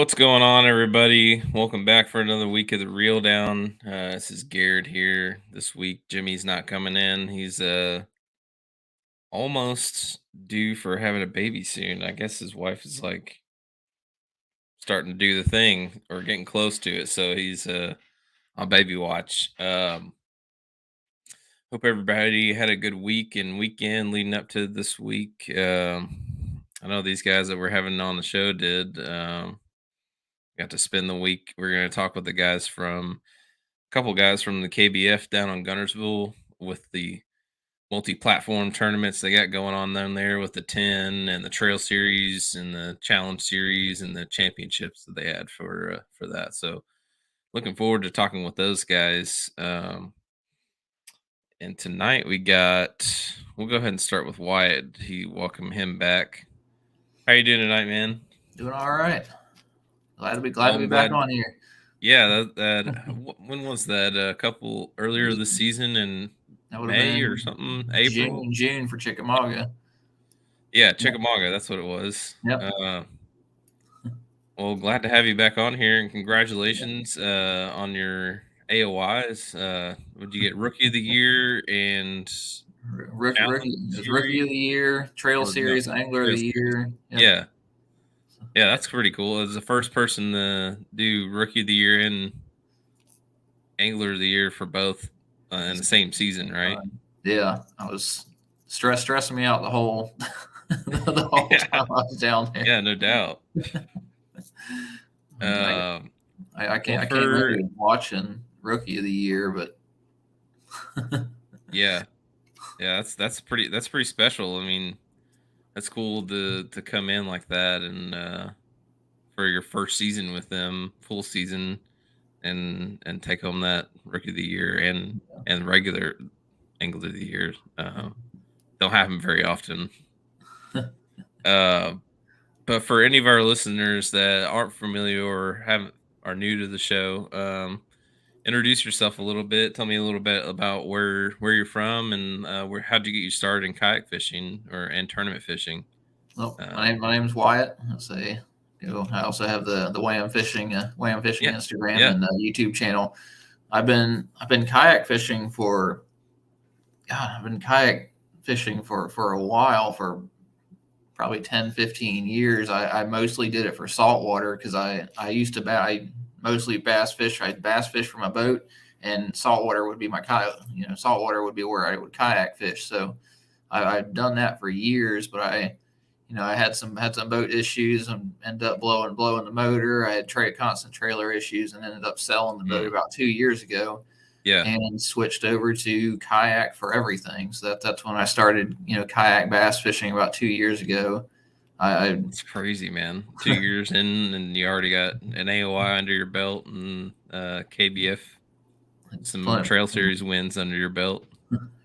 What's going on, everybody? Welcome back for another week of the Reel Down. This is Garrett here. This week, Jimmy's not coming in. He's almost due for having a baby soon. I guess his wife is like starting to do the thing or getting close to it, so he's on baby watch. Hope everybody had a good week and weekend leading up to this week. I know these guys that we're having on the show did. Got to spend the week. We're going to talk with a couple guys from the KBF down on Guntersville with the multi-platform tournaments they got going on down there with the 10 and the Trail Series and the Challenge Series and the championships that they had for that. So looking forward to talking with those guys. And tonight we'll go ahead and start with Wyatt. Welcome him back. How you doing tonight, man? Doing all right. Glad to be back on here. Yeah, when was that? A couple earlier this season in May or something? April? June for Chickamauga. Yeah, Chickamauga. That's what it was. Yep. Well, glad to have you back on here, and congratulations on your AOYs. Would you get Rookie of the Year and Rookie of the Year, Trail Series, Angler of the Year? Yep. Yeah, that's pretty cool. As the first person to do Rookie of the Year and Angler of the Year for both in the same season, right? Yeah, I was stressing me out the whole time I was down there. Yeah, no doubt. I can't really watching Rookie of the Year, but yeah, that's pretty special. I mean, that's cool to come in like that and for your first season with them, full season, and take home that Rookie of the Year and regular Angler of the Year. Don't happen very often. But for any of our listeners that aren't familiar or are new to the show, introduce yourself a little bit. Tell me a little bit about where you're from and how'd you get you started in kayak fishing and tournament fishing. Well, my name's Wyatt. I also have the Wham Fishing Instagram and YouTube channel. I've been kayak fishing for a while, for probably 10, 15 years. I mostly did it for saltwater because I mostly bass fish. I bass fish from a boat, and saltwater would be my kayak. Saltwater would be where I would kayak fish. So I've done that for years, but I had some boat issues and ended up blowing the motor. I had constant trailer issues and ended up selling the boat about 2 years ago. Yeah, and switched over to kayak for everything. So that's when I started, kayak bass fishing about 2 years ago. It's crazy, man. 2 years in, and you already got an AOY under your belt and KBF, some Trail Series wins under your belt.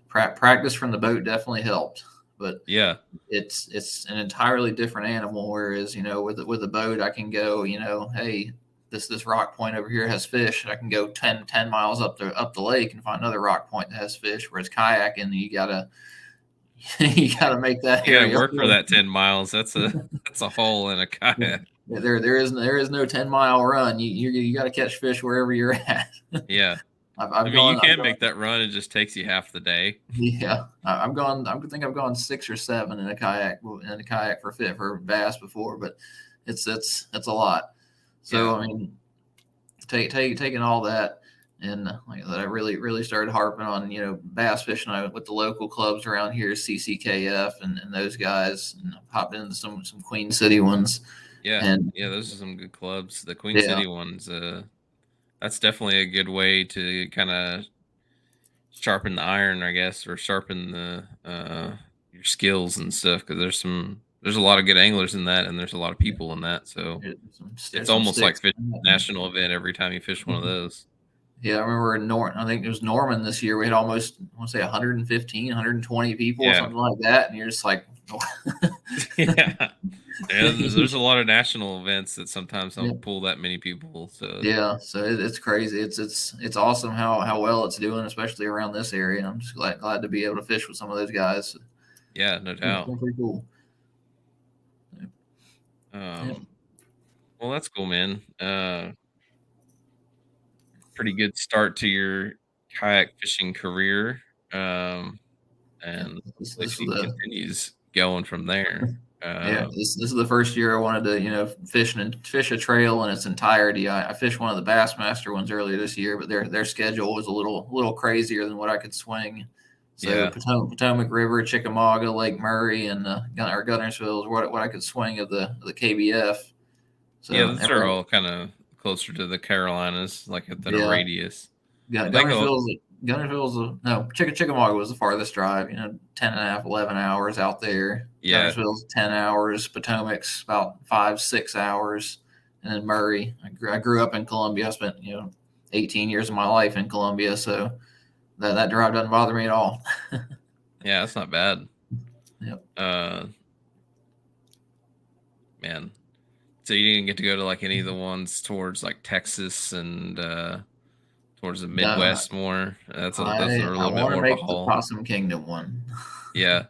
Practice from the boat definitely helped, but yeah, it's an entirely different animal. Whereas with a boat, I can go, hey, this rock point over here has fish, and I can go 10 miles up the lake and find another rock point that has fish. Whereas kayaking, you gotta make that. You gotta work for that 10 miles. That's a hole in a kayak. There is no 10-mile run. You got to catch fish wherever you're at. Yeah. You can make that run. It just takes you half the day. Yeah, I think I've gone 6 or 7 in a kayak for bass before, but it's a lot. So I mean, taking all that, and like that, I really started harping on bass fishing with the local clubs around here, CCKF and those guys, and popped into some Queen City ones. Yeah, those are some good clubs. The Queen City ones, that's definitely a good way to kind of sharpen the iron, I guess, or sharpen the your skills and stuff. Because there's a lot of good anglers in that, and there's a lot of people in that. So it's almost like fishing a national event every time you fish one of those. Yeah, I remember I think it was Norman this year. We had almost, I want to say 115, 120 people, something like that. And you're just like, yeah. There's a lot of national events that sometimes don't pull that many people. So so it's crazy. It's awesome how well it's doing, especially around this area. And I'm just glad to be able to fish with some of those guys. Yeah, no doubt. It's pretty cool. Well, that's cool, man. Pretty good start to your kayak fishing career. Yeah, And this hopefully is she the continues going from there. yeah, this is the first year I wanted to, fish a trail in its entirety. I fished one of the Bassmaster ones earlier this year, but their schedule was a little crazier than what I could swing. So Yeah. Potomac River, Chickamauga, Lake Murray, and or Guntersville is what I could swing of the KBF. Yeah, So those are all kinda closer to the Carolinas, like, within a yeah, radius. yeah, I think I'll No, Chickamauga was the farthest drive, 10 and a half, 11 hours out there. yeah. Guntersville's 10 hours. Potomac's about 5, 6 hours. And then Murray. I grew up in Columbia. I spent, 18 years of my life in Columbia. So that drive doesn't bother me at all. Yeah, that's not bad. Yep. Uh, man. So you didn't get to go to, like, any of the ones towards, like, Texas and, towards the No, Midwest more? Those I are a I little bit want to more of a make the haul. Possum Kingdom one. Yeah.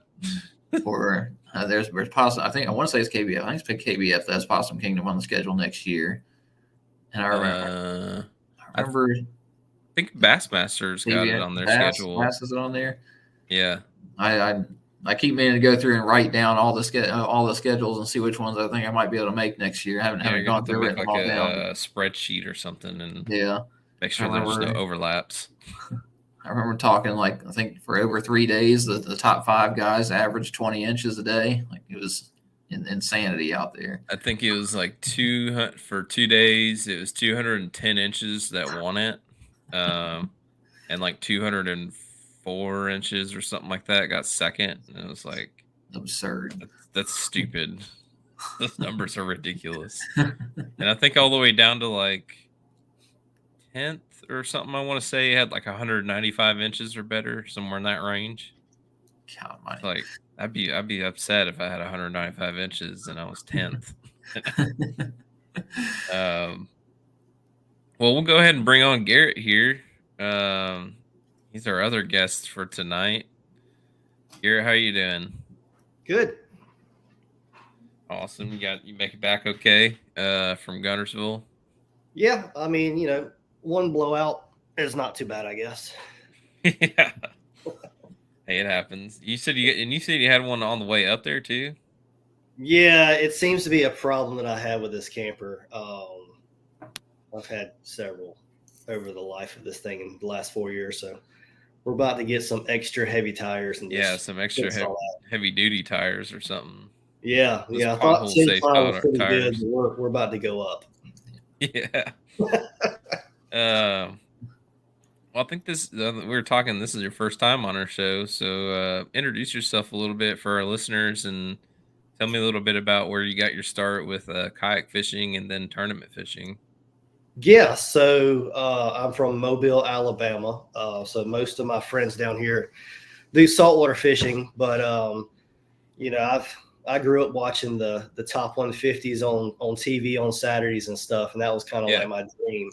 For there's Possum. I want to say it's KBF. I think it's KBF. That's Possum Kingdom on the schedule next year. And Uh, I I remember think Bassmaster's got it KBF on their schedule. Bass is on there. Yeah. I, I I keep meaning to go through and write down all the schedules and see which ones I think I might be able to make next year. I haven't Yeah, haven't you're gonna gone have to through make, written them like, all down, but a spreadsheet or something and yeah, make I sure there's no remember overlaps. I remember talking like I think for over 3 days the top five guys averaged 20 inches a day. Like it was insanity out there. I think it was like for 2 days, it was 210 inches that won it, um, and like 204 inches or something like that got second, and it was like, Absurd. That's stupid." Those numbers are ridiculous, and I think all the way down to, like, 10th or something, I wanna say, had, like, 195 inches or better, somewhere in that range. God, It's like, I'd be upset if I had 195 inches and I was 10th. Um Well, we'll go ahead and bring on Garrett here. Um, he's our other guest for tonight. Garrett, how you doing? Good. Awesome. You make it back okay from Guntersville. Yeah, I mean, one blowout is not too bad, I guess. Yeah. Hey, it happens. You said you had one on the way up there too? Yeah, it seems to be a problem that I have with this camper. I've had several over the life of this thing in the last 4 years, so we're about to get some extra heavy tires and Yeah, just some extra fix all that. heavy duty tires or something. Yeah, Those yeah. I thought pothole city safe time was pretty good, tires. but we're about to go up. Yeah. Well, I think we were talking. This is your first time on our show, so introduce yourself a little bit for our listeners and tell me a little bit about where you got your start with kayak fishing and then tournament fishing. Yeah, so I'm from Mobile, Alabama. So most of my friends down here do saltwater fishing, but I grew up watching the top 150s on TV on Saturdays and stuff, and that was kind of Yeah. like my dream.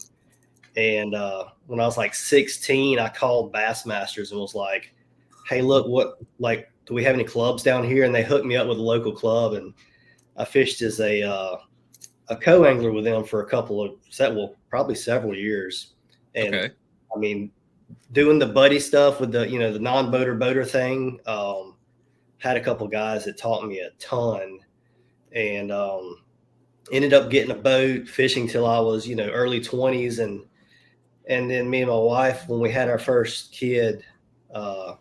And when I was like 16, I called Bassmasters and was like, "Hey, look, do we have any clubs down here?" And they hooked me up with a local club, and I fished as a co-angler with them for probably several years. And Okay. I mean, doing the buddy stuff with the non-boater thing, had a couple guys that taught me a ton, and ended up getting a boat fishing till I was early 20s, and then me and my wife, when we had our first kid, I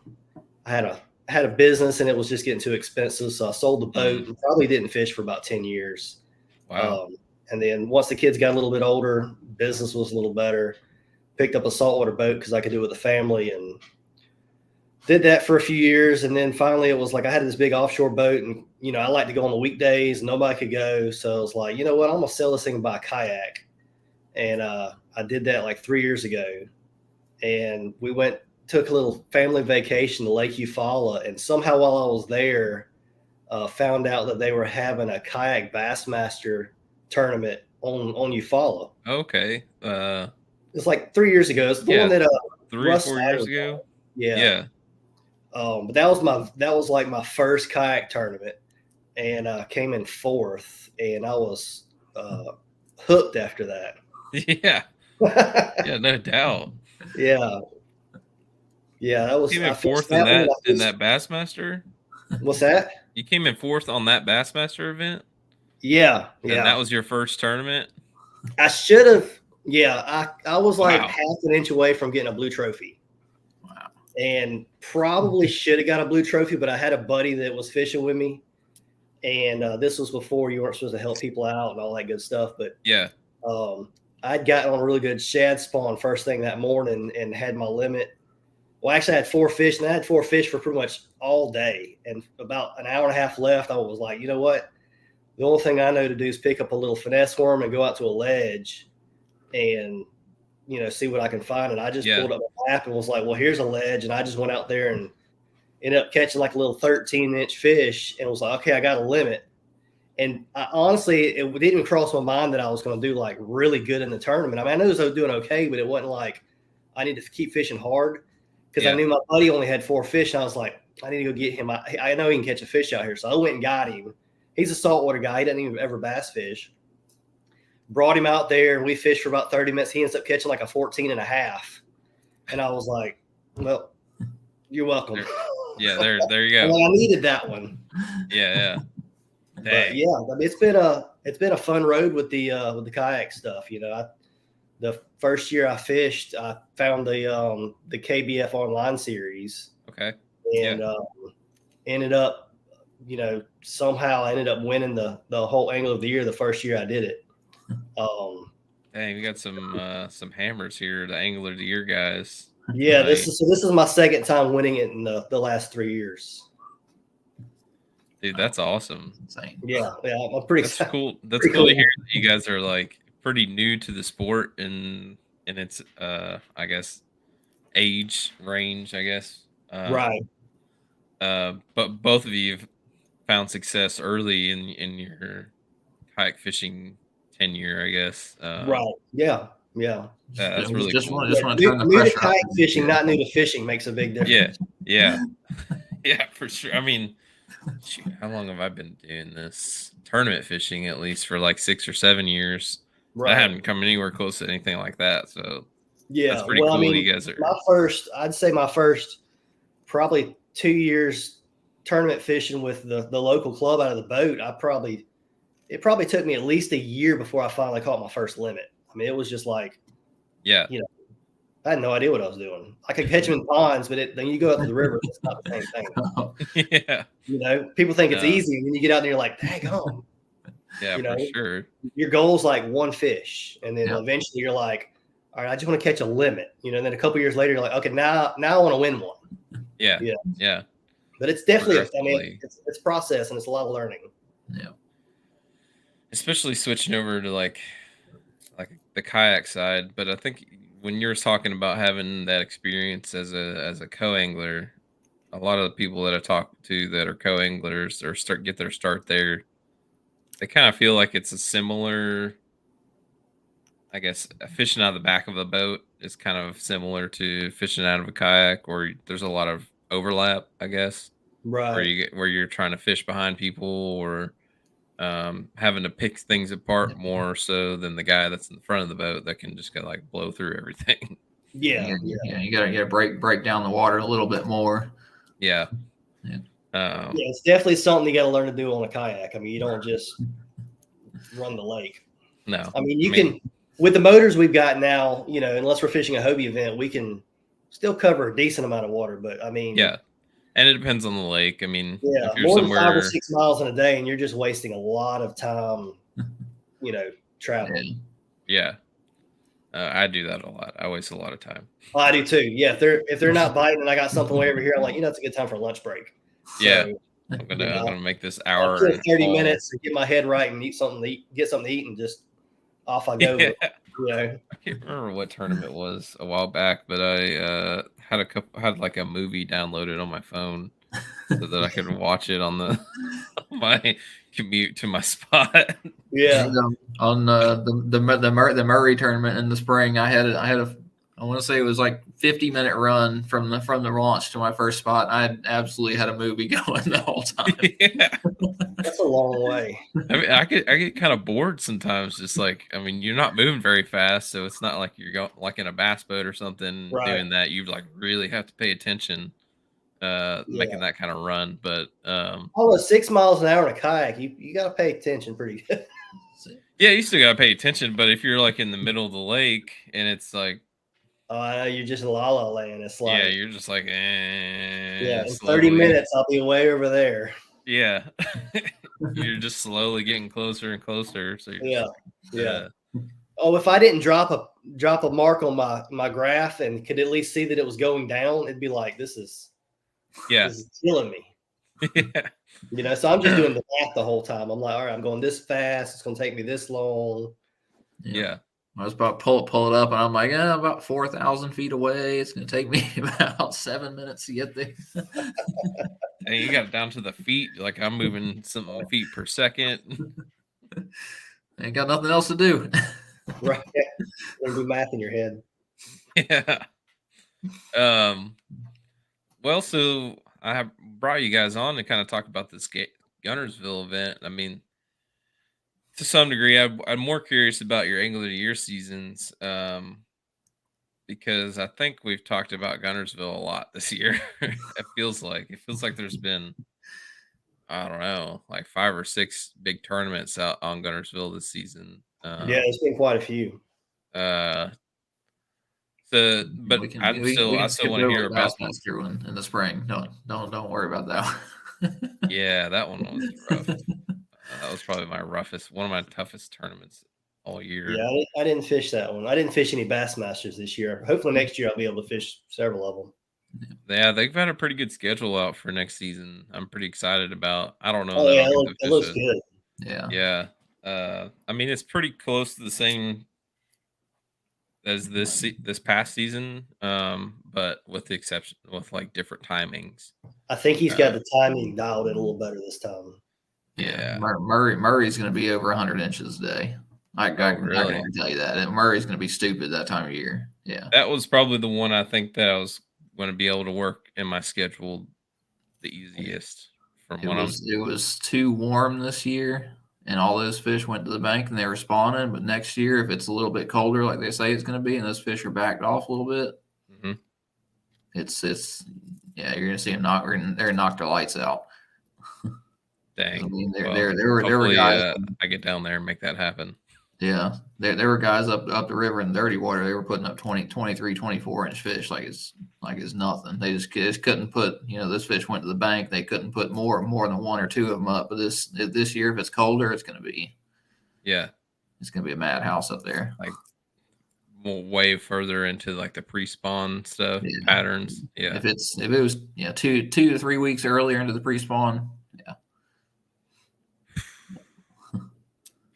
had a business and it was just getting too expensive, so I sold the boat and probably didn't fish for about 10 years. Wow. And then once the kids got a little bit older, business was a little better. Picked up a saltwater boat because I could do it with the family, and did that for a few years. And then finally it was like I had this big offshore boat, and I like to go on the weekdays. Nobody could go, so I was like, you know what, I'm gonna sell this thing and buy a kayak. And I did that like 3 years ago, and we took a little family vacation to Lake Eufaula, and somehow while I was there, found out that they were having a kayak Bassmaster tournament on Eufaula. Okay. It's like 3 years ago. It's the one that 3 or Russ 4 years Snyder ago. won. Yeah. Yeah. But that was like my first kayak tournament, and came in fourth, and I was hooked after that. Yeah. Yeah, no doubt. Yeah. Yeah, that was You came I in fished fourth in that one. that in that Bassmaster. What's that? You came in fourth on that Bassmaster event, Yeah, and that yeah. was your first tournament. I should have. Yeah, I was like Wow. half an inch away from getting a blue trophy. Wow. And probably should have got a blue trophy, but I had a buddy that was fishing with me, and this was before you weren't supposed to help people out and all that good stuff. But Yeah. I'd gotten on a really good shad spawn first thing that morning and had my limit. Well, actually, I had 4 fish, and I had 4 fish for pretty much all day. And about an hour and a half left, I was like, you know what? The only thing I know to do is pick up a little finesse worm and go out to a ledge and, see what I can find. And I just pulled up a map and was like, well, here's a ledge. And I just went out there and ended up catching like a little 13-inch fish and was like, okay, I got a limit. And honestly, it didn't even cross my mind that I was going to do like really good in the tournament. I mean, I knew I was doing okay, but it wasn't like I need to keep fishing hard because I knew my buddy only had 4 fish. And I was like, I need to go get him. I know he can catch a fish out here. So I went and got him. He's a saltwater guy. He doesn't even ever bass fish. Brought him out there and we fished for about 30 minutes. He ends up catching like a 14 and a half. And I was like, well, you're welcome. Yeah, there you go. Well, I needed that one. Yeah. But yeah, I mean, it's been a fun road with the kayak stuff. The first year I fished, I found the KBF online series. Okay. And ended up, somehow I ended up winning the whole angler of the year the first year I did it. Dang, we got some hammers here, the angler of the year guys. Yeah, this is my second time winning it in the last 3 years. Dude, that's awesome. Insane. Yeah, I'm pretty excited. Cool. That's cool to hear that you guys are like pretty new to the sport and its I guess age range, I guess. Right. But both of you have found success early in your kayak fishing tenure, I guess. Right. Yeah. Yeah. That's really cool. Just want to turn the new pressure to kayak fishing, not new to fishing, makes a big difference. Yeah. Yeah, for sure. I mean, shoot, how long have I been doing this? Tournament fishing at least for like 6 or 7 years. Right. I haven't come anywhere close to anything like that. So yeah, that's pretty cool. I mean, you guys are I'd say my first probably 2 years tournament fishing with the local club out of the boat. It probably took me at least a year before I finally caught my first limit. I mean, it was just like, I had no idea what I was doing. I could catch them in ponds, but then you go out to the river, it's not the same thing. Yeah. People think it's easy, and then you get out there, you're like, dang on. Yeah, for sure. Your goal is like one fish, and then eventually you're like, all right, I just want to catch a limit. And then a couple years later, you're like, okay, now I want to win one. Yeah. But it's definitely, it's process, and it's a lot of learning. Yeah. Especially switching over to like the kayak side, but I think when you're talking about having that experience as a co-angler, a lot of the people that I talk to that are co-anglers or get their start there, they kind of feel like it's a similar, I guess, fishing out of the back of a boat is kind of similar to fishing out of a kayak, or there's a lot of overlap, I guess. Right. Where you're trying to fish behind people or having to pick things apart more so than the guy that's in the front of the boat that can just like blow through everything. Yeah. You gotta break down the water a little bit more. Yeah. It's definitely something you got to learn to do on a kayak. I mean, you don't just run the lake. No. I mean, you can, with the motors we've got now, unless we're fishing a Hobie event, we can still cover a decent amount of water. But I mean, yeah. And it depends on the lake. I mean, if you're more than 5 or 6 miles in a day, and you're just wasting a lot of time, traveling. Yeah. I do that a lot. I waste a lot of time. Oh, I do too. Yeah. If they're not biting and I got something way over here, I'm like, it's a good time for a lunch break. So, I'm gonna make this hour 30 minutes to get my head right and get something to eat, and just off I go. I can't remember what tournament it was a while back, but I had like a movie downloaded on my phone so that I could watch it on my commute to my spot. Yeah. On the Murray tournament in the spring, I had I want to say it was like 50-minute run from the launch to my first spot. I absolutely had a movie going the whole time. Yeah. That's a long way. I mean, I get kind of bored sometimes. Just like, I mean, you're not moving very fast, so it's not like you're going like in a bass boat or something Right. doing that. You like really have to pay attention, making that kind of run. But Almost 6 miles an hour in a kayak, you got to pay attention pretty good. yeah, you still gotta pay attention. But if you're like in the middle of the lake and it's like, Oh, I know you're just in la la land. It's like, yeah, you're just like, in 30 slowly. minutes, I'll be way over there. Yeah, you're just slowly getting closer and closer. So you're just Yeah. Oh, if I didn't drop a mark on my graph and could at least see that it was going down, it'd be like, this is killing me. Yeah. So I'm just doing the math the whole time. I'm like, all right, I'm going this fast. It's going to take me this long. Yeah. I was about to pull it up, and I'm like, about 4,000 feet away. It's going to take me about 7 minutes to get there. And you got it down to the feet. Like I'm moving some feet per second. Ain't got nothing else to do. Right. There'll be math in your head. Yeah. Well, so I have brought you guys on to kind of talk about this Guntersville event. I mean, to some degree, I'm more curious about your Angler of the Year seasons, because I think we've talked about Guntersville a lot this year. It feels like there's been, I don't know, like 5 or 6 big tournaments out on Guntersville this season. Yeah, there's been quite a few. So, but I still want to hear about Bassmaster one in the spring. Don't worry about that one. Yeah, that one was rough. That was probably one of my toughest tournaments all year. Yeah, I didn't fish that one. I didn't fish any Bassmasters this year. Hopefully next year I'll be able to fish several of them. Yeah, they've had a pretty good schedule out for next season. I'm pretty excited about. I don't know. Oh yeah, it looks good. Yeah. Yeah. I mean, it's pretty close to the same as this past season, but with the exception with like different timings. I think he's got the timing dialed in a little better this time. Yeah. Murray's going to be over 100 inches a day. I can really? tell you that. And Murray's going to be stupid that time of year. Yeah. That was probably the one I think that I was going to be able to work in my schedule the easiest. It was too warm this year, and all those fish went to the bank and they were spawning. But next year, if it's a little bit colder, like they say it's going to be, and those fish are backed off a little bit, it's you're going to see them knock their lights out. Dang. I mean, there were guys. I get down there and make that happen. Yeah, there were guys up the river in dirty water. They were putting up 23, 24-inch fish like it's nothing. They just couldn't put. This fish went to the bank. They couldn't put more than 1 or 2 of them up. But this year, if it's colder, it's going to be a madhouse up there. Like way further into like the pre-spawn stuff patterns. Yeah, if it was 2 to 3 weeks earlier into the pre-spawn,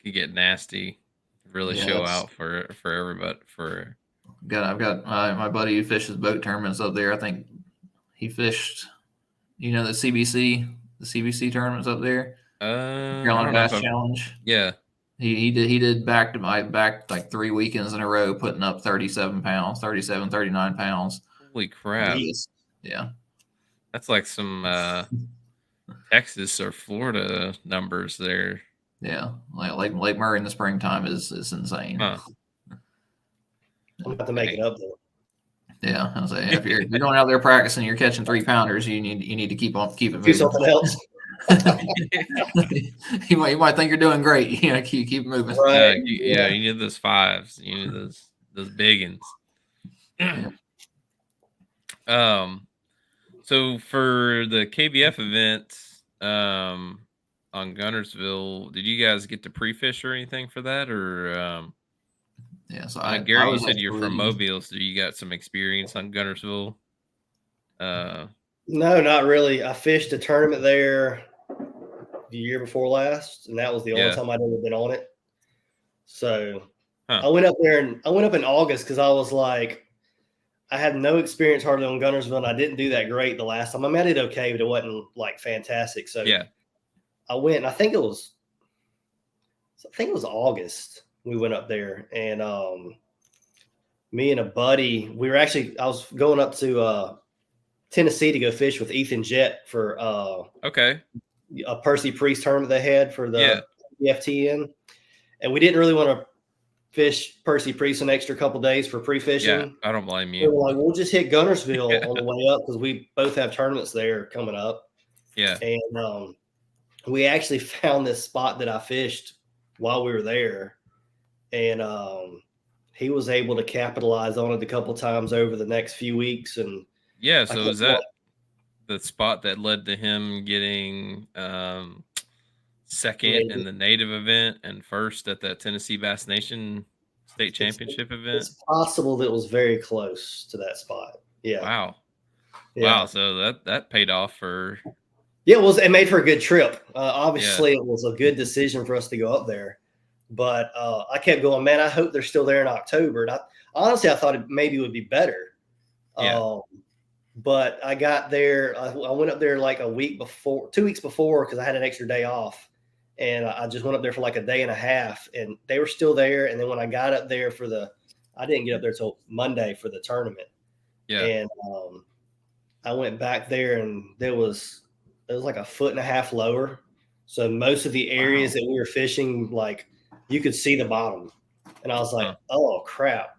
could get nasty. Really show out for everybody. I've got my buddy who fishes boat tournaments up there. I think he fished, the CBC tournaments up there. Carolina Bass Challenge. Yeah, he did back like 3 weekends in a row, putting up 39 pounds. Holy crap! Yeah, that's like some Texas or Florida numbers there. Yeah, like Lake Murray in the springtime is insane. Huh. I'm about to make it up there. Yeah, I was saying if you're going out there practicing, you're catching 3-pounders, you need to keep it moving. Do something else. you might think you're doing great. Keep moving. Right. You need those 5s. You need those big ones. So for the KBF event, on Guntersville, did you guys get to pre-fish or anything for that, or so Garrett, you said you're from Mobile, so you got some experience on Guntersville? No, not really. I fished a tournament there the year before last, and that was the only time I'd ever been on it. So I went up there, and I went up in August because I was like, I had no experience hardly on Guntersville, and I didn't do that great the last time. I mean, I did okay, but it wasn't like fantastic. So I went, and I think it was August. We went up there, and me and a buddy, I was going up to Tennessee to go fish with Ethan Jett for Okay. a Percy Priest tournament they had for Yeah. the FTN. And we didn't really want to fish Percy Priest an extra couple days for pre-fishing. Yeah, I don't blame So you. we're like, we'll just hit Guntersville Yeah. on the way up because we both have tournaments there coming up. Yeah. And we actually found this spot that I fished while we were there. And he was able to capitalize on it a couple times over the next few weeks. And Yeah, so is that the spot that led to him getting second in the native event and first at that Tennessee Bass Nation state championship event? It's possible that it was very close to that spot. Yeah. Wow. Yeah. Wow. So that paid off for. Yeah, it made for a good trip. Obviously, It was a good decision for us to go up there. But I kept going, man, I hope they're still there in October. And honestly, I thought it maybe would be better. Yeah. But I got there. I went up there like 2 weeks before, because I had an extra day off. And I just went up there for like a day and a half, and they were still there. And then when I got up there I didn't get up there till Monday for the tournament. Yeah. And I went back there, and it was like 1.5 feet lower. So most of the areas that we were fishing, like you could see the bottom. And I was like, oh crap.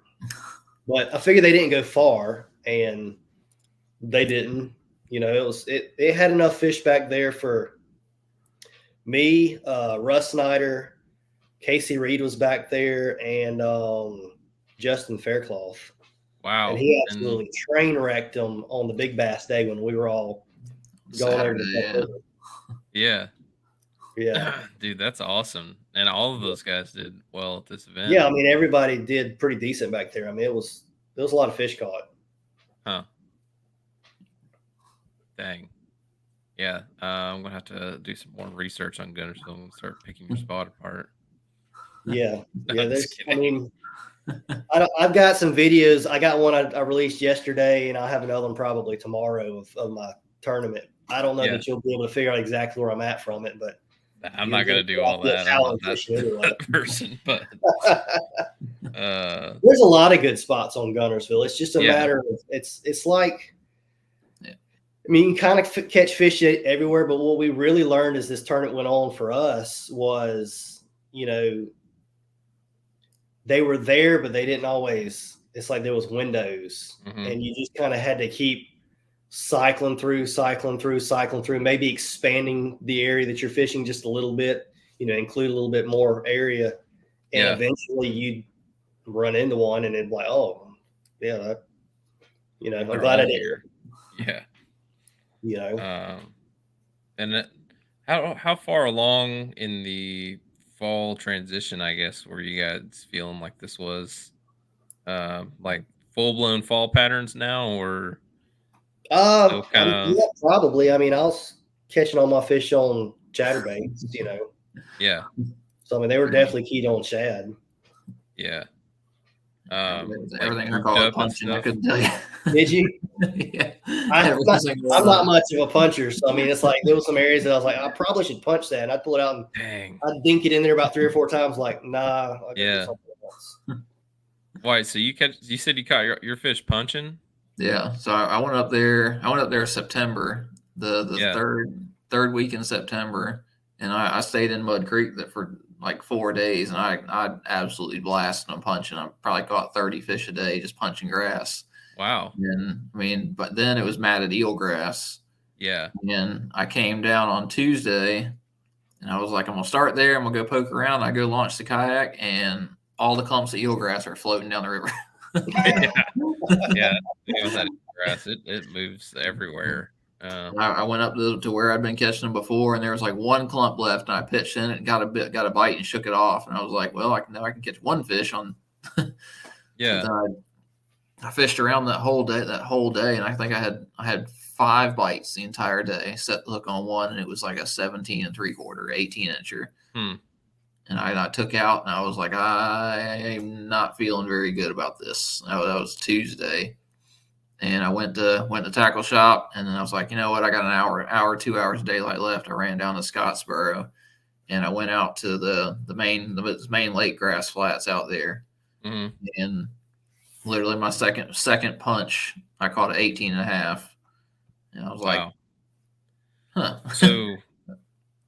But I figured they didn't go far, and they didn't. You know, it had enough fish back there for me, Russ Snyder, Casey Reed was back there, and Justin Faircloth. Wow. And he absolutely train wrecked them on the big bass day when we were all going over to Yeah. Yeah. Dude, that's awesome. And all of those guys did well at this event. Yeah, I mean, everybody did pretty decent back there. I mean, there was a lot of fish caught. Huh. Dang. Yeah, I'm gonna have to do some more research on Guntersville and start picking your spot apart. Yeah, No, yeah. just kidding. I've got some videos. I got one I released yesterday, and I'll have another one probably tomorrow of my tournament. I don't know that you'll be able to figure out exactly where I'm at from it, but I'm not gonna do all that. I'm not that person, but there's a lot of good spots on Guntersville. It's just a matter of it's like. I mean, you can kind of catch fish everywhere, but what we really learned as this tournament went on for us was, you know, they were there, but they didn't always. It's like there was windows, and you just kind of had to keep cycling through, maybe expanding the area that you're fishing just a little bit, you know, include a little bit more area, and eventually you'd run into one, and it's like, oh, yeah, that, you know, I'm glad I did. Yeah. You know, and how far along in the fall transition, I guess, were you guys feeling like this was like full blown fall patterns now, or yeah, probably. I mean, I was catching all my fish on chatterbaits, you know. Yeah. So I mean, they were definitely keyed on shad. Yeah. Everything I call it punching, I couldn't tell you. Did you? Yeah. I'm not much of a puncher, so I mean, it's like there was some areas that I was like, I probably should punch that. And I'd pull it out and I'd dink it in there about 3 or 4 times. Like, nah. Yeah. Why? So you said you caught your fish punching? Yeah. So I went up there. September, the third week in September, and I stayed in Mud Creek for like 4 days, and I absolutely blasted them punching. I probably caught 30 fish a day just punching grass. Wow. And I mean, but then it was matted eelgrass. Yeah. And I came down on Tuesday, and I was like, I'm gonna start there. I'm gonna go poke around. I go launch the kayak, and all the clumps of eelgrass are floating down the river. Yeah. That grass, it moves everywhere. I went up to where I'd been catching them before, and there was like one clump left, and I pitched in it and got a bite and shook it off, and I was like, well, I can catch one fish on. Yeah. I fished around that whole day, and I think I had 5 bites the entire day. Set the hook on one, and it was like a 17 3/4, 18-incher. And I took out, and I was like, I am not feeling very good about this. That was Tuesday. And I went to tackle shop, and then I was like, you know what? I got an 2 hours of daylight left. I ran down to Scottsboro, and I went out to the main lake grass flats out there. And literally my second punch, I caught an 18.5. And I was like, Wow. huh. So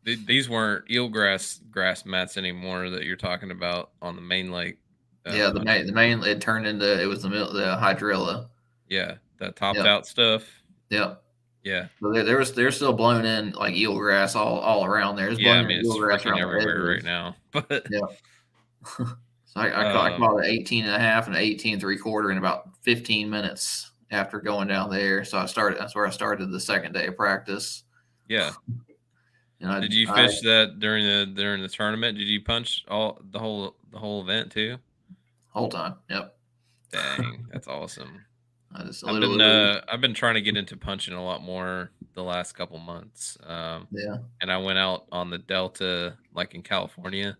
these weren't grass mats anymore that you're talking about on the main lake. Yeah, the main it turned into, it was the hydrilla. Yeah, that topped Yep. out stuff. Yep. Yeah. So they're still blown in like eelgrass all around there. There's Yeah, I blown mean in it's eelgrass freaking around the everywhere right edges. now. But Yeah. So I caught an 18.5 and an 18.75 in about 15 minutes after going down there. So that's where I started the second day of practice. yeah. And Did you fish that during the tournament? Did you punch the whole event too? whole time. Yep. Dang, that's awesome. I just I've been trying to get into punching a lot more the last couple months. yeah. And I went out on the Delta, like in California,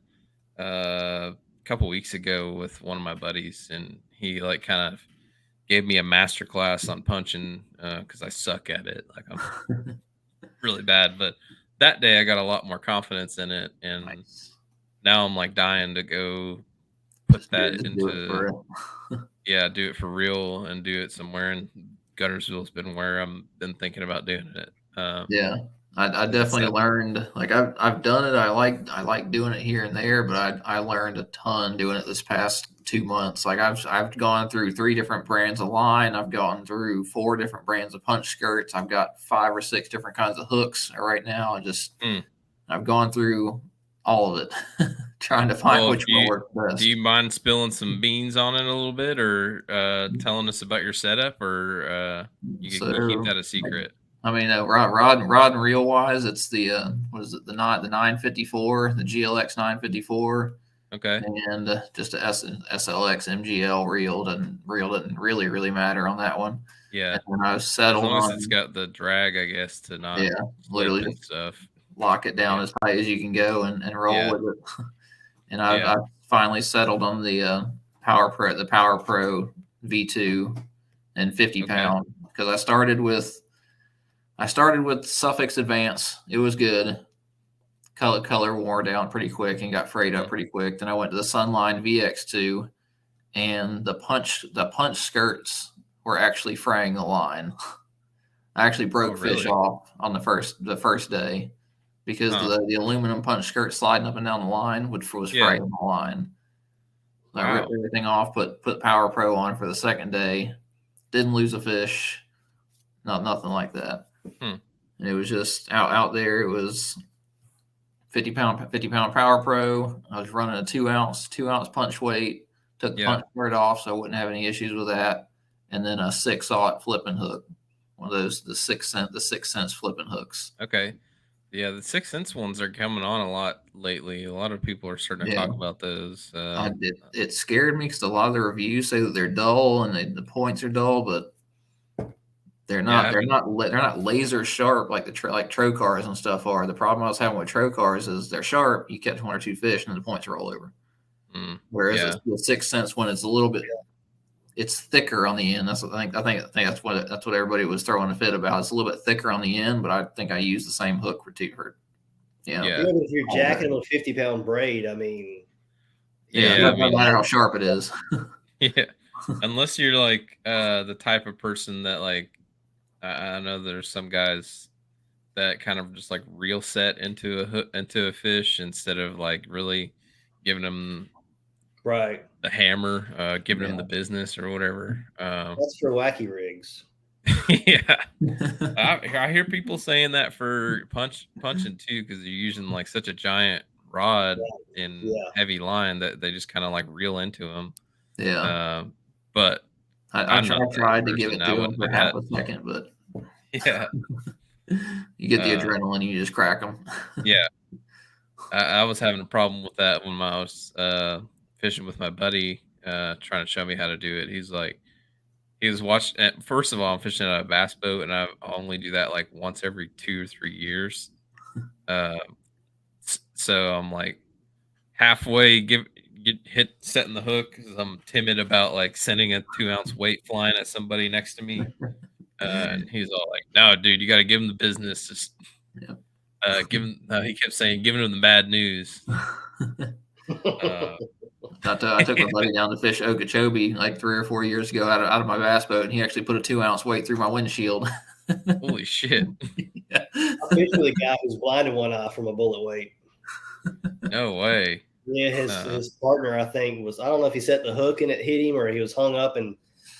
a couple weeks ago with one of my buddies, and he like kind of gave me a master class on punching because I suck at it. Like I'm really bad, but that day I got a lot more confidence in it, and Nice. now I'm like dying to go put that Just do it into for real. do it for real and do it somewhere. And Guntersville's been where I'm been thinking about doing it. Yeah. I 'Cause it's definitely learned, like I've done it. I like doing it here and there, but I learned a ton doing it this past 2 months. Like I've gone through 3 different brands of line. I've gone through 4 different brands of punch skirts. I've got 5 or 6 different kinds of hooks right now. I've gone through all of it, trying to find well, which one works best. do you mind spilling some beans on it a little bit, or telling us about your setup, or you keep that a secret? I mean, rod and reel wise, it's the what is it? The 954, the GLX 954, Okay. and just a SLX MGL reel. Didn't really matter on that one. Yeah. And when I was As settled long as on, it's got the drag, I guess, to not slip literally and just stuff. lock it down Yeah. as tight as you can go and roll Yeah. with it. And Yeah. I've finally settled on the Power Pro V2 and 50 Okay. pound, because I started with Suffix Advance. It was good. Color wore down pretty quick and got frayed up pretty quick. Then I went to the Sunline VX2, and the punch skirts were actually fraying the line. I actually broke fish really? off on the first day because the aluminum punch skirt sliding up and down the line was fraying the line. I ripped everything off, put Power Pro on for the second day. Didn't lose a fish. Nothing like that. And it was just out there. It was 50 pound Power Pro. I was running a 2 ounce punch weight. Took the punch skirt off so I wouldn't have any issues with that. And then a 6/0 flipping hook, one of those the 6 cents flipping hooks. Okay. Yeah, the 6 cents ones are coming on a lot lately. A lot of people are starting to talk about those. It scared me because a lot of the reviews say that they're dull and the points are dull, but they're not. They're not laser sharp like like Trocars and stuff are. The problem I was having with Trocars is they're sharp. You catch 1 or 2 fish and then the points roll over. Whereas the 6 cents one, it's a little bit. It's thicker on the end. That's what I think that's what everybody was throwing a fit about. It's a little bit thicker on the end, but I think I used the same hook for two. Even if you're jacking on a 50 pound braid, I mean, it doesn't matter how sharp it is. Yeah, unless you're like the type of person that like I know there's some guys that kind of just like reel set into a fish instead of like really giving them the hammer, giving them the business or whatever. That's for wacky rigs. Yeah, I hear people saying that for punching too, because they're using like such a giant rod and heavy line that they just kind of like reel into them. Yeah, but I tried to give it to them for half a second, but you get the adrenaline, you just crack them. Yeah, I was having a problem with that when I was fishing with my buddy, trying to show me how to do it. He was watching. First of all, I'm fishing on a bass boat, and I only do that like once every 2 or 3 years. So I'm like halfway setting the hook because I'm timid about like sending a 2 ounce weight flying at somebody next to me. And he's all like, "No, dude, you got to give him the business." Just give him. He kept saying, giving him the bad news. I took my buddy down to fish Okeechobee like 3 or 4 years ago out of my bass boat, and he actually put a 2-ounce weight through my windshield. Holy shit! Yeah. I fished with a guy who's blind in one eye from a bullet weight. No way. Yeah, his partner, I think, was, I don't know if he set the hook and it hit him or he was hung up and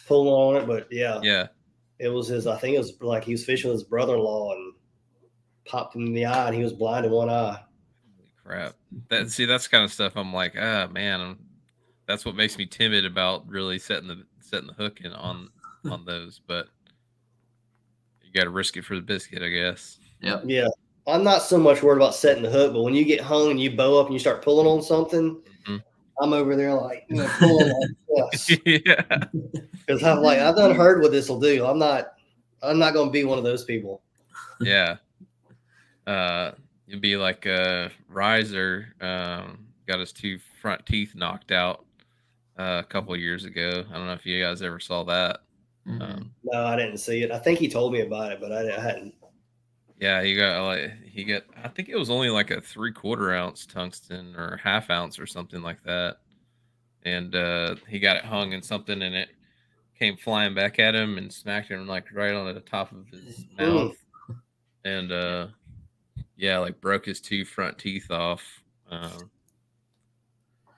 pulling on it, but Yeah. it was I think it was like he was fishing with his brother-in-law and popped him in the eye and he was blind in one eye. Holy crap! That's kind of stuff I'm like, man, that's what makes me timid about really setting the hook in on those. But you got to risk it for the biscuit, I guess. Yep. Yeah. I'm not so much worried about setting the hook, but when you get hung and you bow up and you start pulling on something, I'm over there like, pulling like this. Yeah. Because I'm like, I've done heard what this will do. I'm not going to be one of those people. Yeah. You'd be like Riser got his 2 front teeth knocked out a couple of years ago. I don't know if you guys ever saw that. No, I didn't see it. I think he told me about it, but I hadn't. Yeah, he got I think it was only like a 3/4 ounce tungsten or 1/2 ounce or something like that. And he got it hung in something and it came flying back at him and smacked him like right on the top of his mouth. And like broke his 2 front teeth off.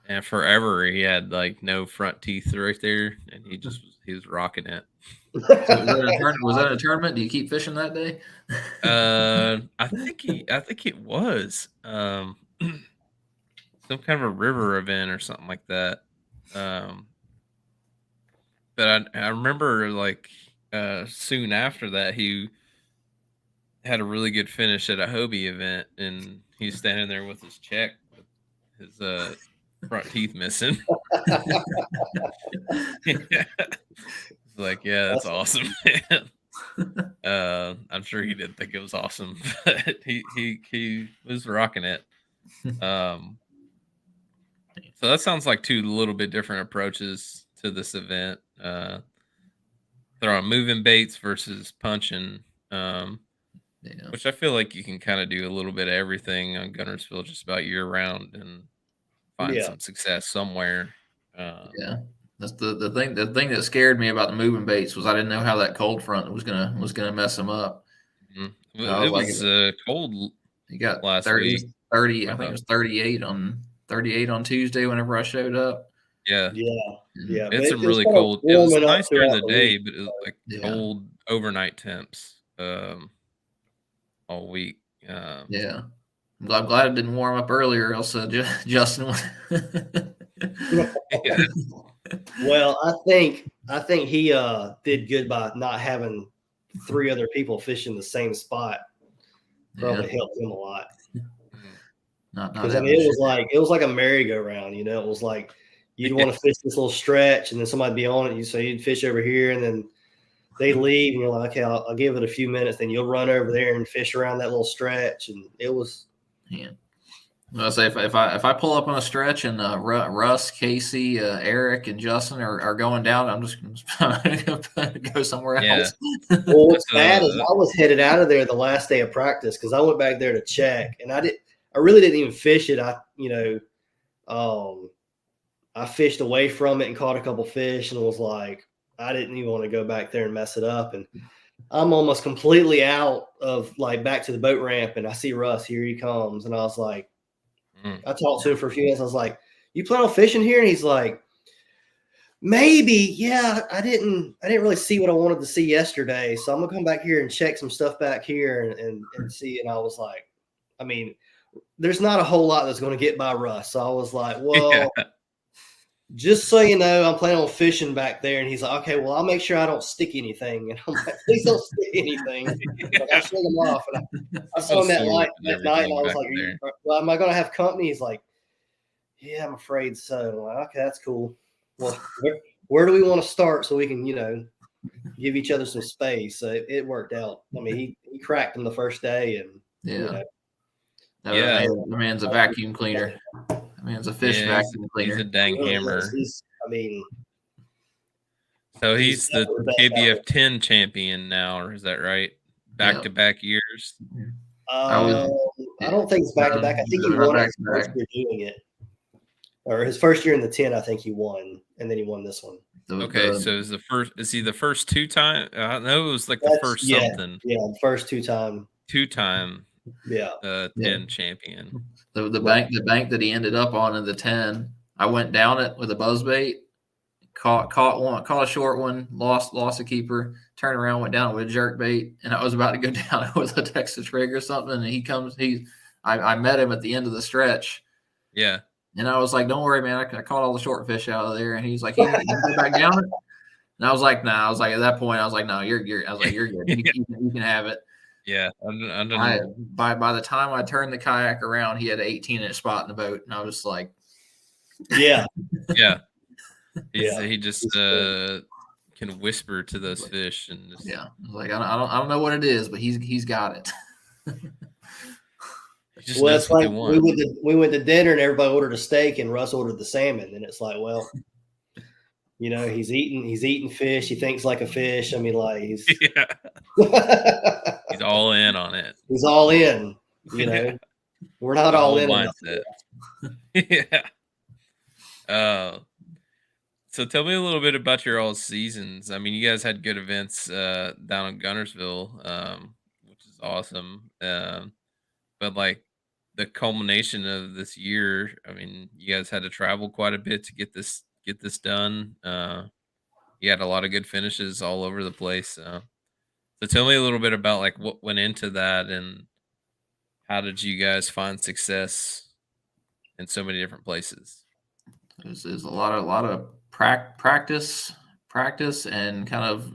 And forever he had like no front teeth right there, and he was rocking it. Was that a tournament? Do you keep fishing that day? I think it was some kind of a river event or something like that. But I remember like soon after that he had a really good finish at a Hobie event, and he's standing there with his check, with his front teeth missing. It's like, yeah, that's awesome, man. I'm sure he didn't think it was awesome, but he was rocking it. So that sounds like 2 little bit different approaches to this event. Throwing moving baits versus punching. Which I feel like you can kind of do a little bit of everything on Guntersville just about year round and find some success somewhere. That's the thing. The thing that scared me about the moving baits was I didn't know how that cold front was gonna mess them up. It was cold. You got last 30, week. 30. I think it was 38 on Tuesday whenever I showed up. Yeah. It's really cold. It was nice during the day, but it was like cold overnight temps all week. I'm glad it didn't warm up earlier, else Justin would. Well, I think he did good by not having 3 other people fishing the same spot. Probably helped him a lot. Because I mean, it was like a merry-go-round. It was like you'd want to fish this little stretch, and then somebody'd be on it. So you'd fish over here, and then they leave, and you're like, okay, I'll give it a few minutes. Then you'll run over there and fish around that little stretch, and it was. Yeah. I'll say if I pull up on a stretch and Russ, Casey, Eric, and Justin are going down, I'm just gonna go somewhere else. Well, what's bad is I was headed out of there the last day of practice because I went back there to check, and I really didn't even fish it. I fished away from it and caught a couple fish, and was like, I didn't even want to go back there and mess it up. And I'm almost completely out of like back to the boat ramp, and I see Russ, here he comes, and I was like. I talked to him for a few minutes. I was like, you plan on fishing here? And he's like, maybe. Yeah, I didn't really see what I wanted to see yesterday. So I'm going to come back here and check some stuff back here and see. And I was like, I mean, there's not a whole lot that's going to get by Russ. So I was like, well, just so you know, I'm planning on fishing back there. And he's like, okay, well, I'll make sure I don't stick anything. And I'm like, please don't stick anything. Like, I shut him off. And I saw him that night, and I was like, well, am I going to have company? He's like, yeah, I'm afraid so. I'm like, okay, that's cool. Well, where do we want to start so we can, give each other some space? So it worked out. I mean, he cracked him the first day. And, that man's a vacuum cleaner. Man's a fish vacuum cleaner. He's a dang hammer. So he's the KBF 10 champion now, or is that right? Back-to-back years? I don't think it's back-to-back. I think he won it first year doing it. or his first year in the 10, I think he won, and then he won this one. Okay, so is he the first 2-time? I know it was like the first something. Yeah, the first 2-time. 2-time. Yeah. 10 champion. The bank that he ended up on in the 10, I went down it with a buzzbait, caught a short one, lost a keeper, turned around, went down with a jerk bait, and I was about to go down with a Texas rig or something, and I met him at the end of the stretch. Yeah. And I was like, "Don't worry, man. I caught all the short fish out of there." And he's like, "You go back down it?" And I was like, "Nah." I was like, at that point, I was like, "No, you're." I was like, "You're good. You can have it." Yeah. By the time I turned the kayak around, he had an 18-inch spot in the boat, and I was like, Yeah. Yeah. He just can whisper to those fish and just, yeah. I was like, I don't know what it is, but he's got it. Well, it's like we went to dinner and everybody ordered a steak and Russ ordered the salmon, and it's like, well, you know, he's eating fish. He thinks like a fish. I mean, like he's he's all in on it. He's all in. You know, we're not all in on it. Yeah. So tell me a little bit about your all seasons. I mean, you guys had good events down in Guntersville, which is awesome. But like the culmination of this year, I mean, you guys had to travel quite a bit to get this done. You had a lot of good finishes all over the place. So tell me a little bit about like what went into that and how did you guys find success in so many different places? There's a lot of practice and kind of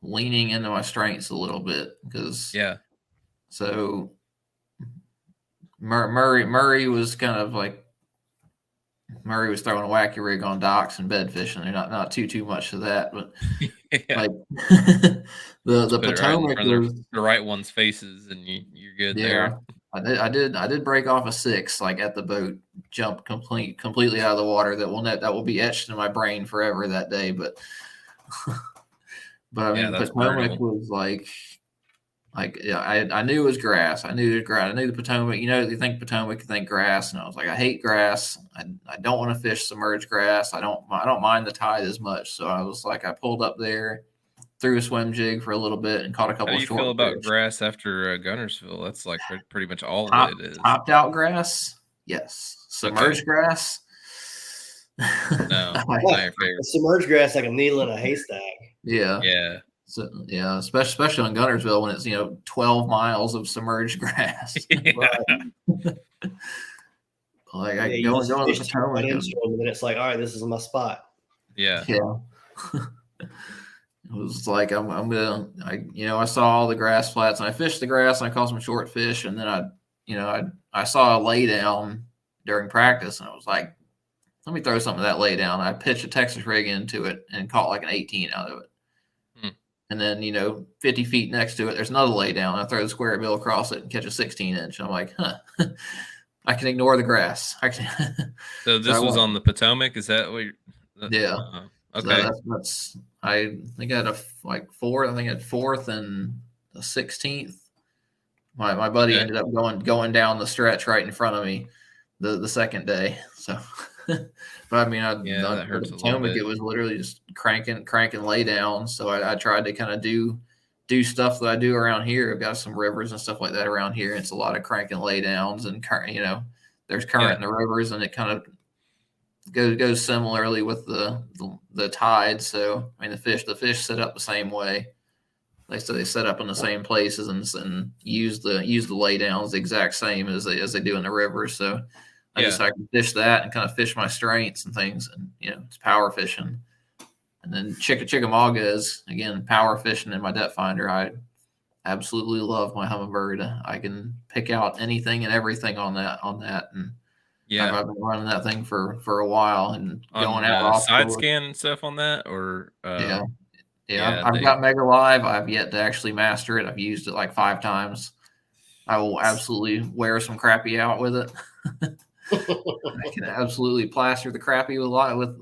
leaning into my strengths a little bit because so Murray was kind of like Murray was throwing a wacky rig on docks and bed fishing. They're not too much of that, but like the Potomac was the right one's faces, and you're good there. I did break off a 6 like at the boat, jump completely out of the water. That will be etched in my brain forever that day. But I mean, Potomac was like I knew it was grass. I knew the Potomac. You know, you think Potomac, you think grass, and I was like, I hate grass. I don't want to fish submerged grass. I don't mind the tide as much. So I was like, I pulled up there, threw a swim jig for a little bit, and caught a couple. How do you feel about grass after Guntersville? That's like pretty much all it is. Topped out grass, yes. Submerged grass. No, submerged grass like a needle in a haystack. Yeah. So, yeah, especially on Guntersville when it's 12 miles of submerged grass. Like I go to the Potomac, and then it's like, all right, this is my spot. Yeah. It was like I saw all the grass flats and I fished the grass and I caught some short fish, and then I saw a lay down during practice and I was like, let me throw some of that lay down. I pitched a Texas rig into it and caught like an 18 out of it. And then, 50 feet next to it, there's another lay down. I throw the square bill across it and catch a 16-inch. I'm like, I can ignore the grass. So this was on the Potomac? Is that what yeah. Okay. So I think I had fourth. I think I had fourth and the 16th. My buddy ended up going down the stretch right in front of me the second day. So, but I mean, that hurts a little bit. It was literally just cranking lay down. So I tried to kind of do stuff that I do around here. I've got some rivers and stuff like that around here. It's a lot of cranking lay downs and there's current in the rivers, and it kind of goes similarly with the tide. So I mean, the fish set up the same way. They set up in the same places and use the lay downs the exact same as they do in the river. So I can fish that and kind of fish my strengths and things, and it's power fishing. And then Chickamauga is again power fishing in my depth finder. I absolutely love my Humminbird. I can pick out anything and everything on that, and I've been running that thing for a while and going out side scan and stuff on that, or I've got Mega Live. I've yet to actually master it. I've used it like 5 times. I will absolutely wear some crappie out with it. I can absolutely plaster the crappie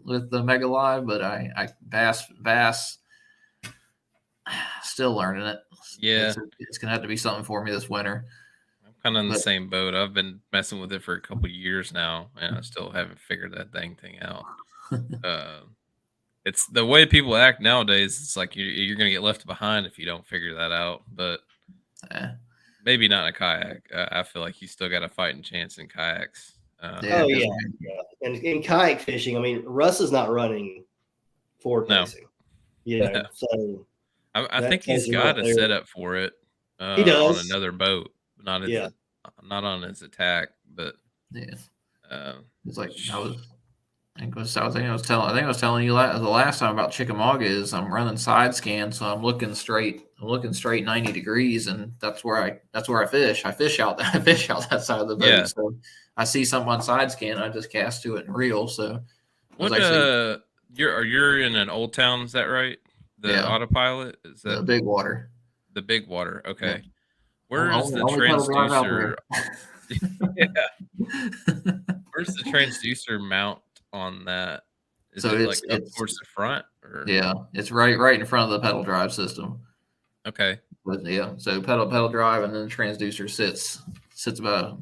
with the Mega Live, but I bass still learning it. Yeah, it's gonna have to be something for me this winter. kind of in the But same boat. I've been messing with it for a couple years now, and I still haven't figured that dang thing out. Uh, it's the way people act nowadays. It's like you're gonna get left behind if you don't figure that out. But yeah, maybe not in a kayak. I feel like you still got a fighting chance in kayaks. Oh because yeah, yeah. And in kayak fishing, I mean, Russ is not running forward No, facing. no. So I that think tells he's you right got a there. setup for it He on does. another boat, Yeah. not on his attack, but yeah, uh, it's like I think I was telling you the last time about Chickamauga is I'm running side scan, so I'm looking straight. I'm looking straight 90 degrees, and that's where I fish. I fish out I fish out that side of the boat. yeah. So I see something on side scan, I just cast to it and reel. So I was What actually you're in an old town, is that right? The yeah, autopilot, is the that big water. the big water? Yeah, Okay. Where is the only pedal drive out transducer? there. Yeah. Where's the transducer mount on that? Is So it like up it's towards the front or yeah, it's right in front of the pedal drive system. okay. But yeah, so pedal drive, and then the transducer sits about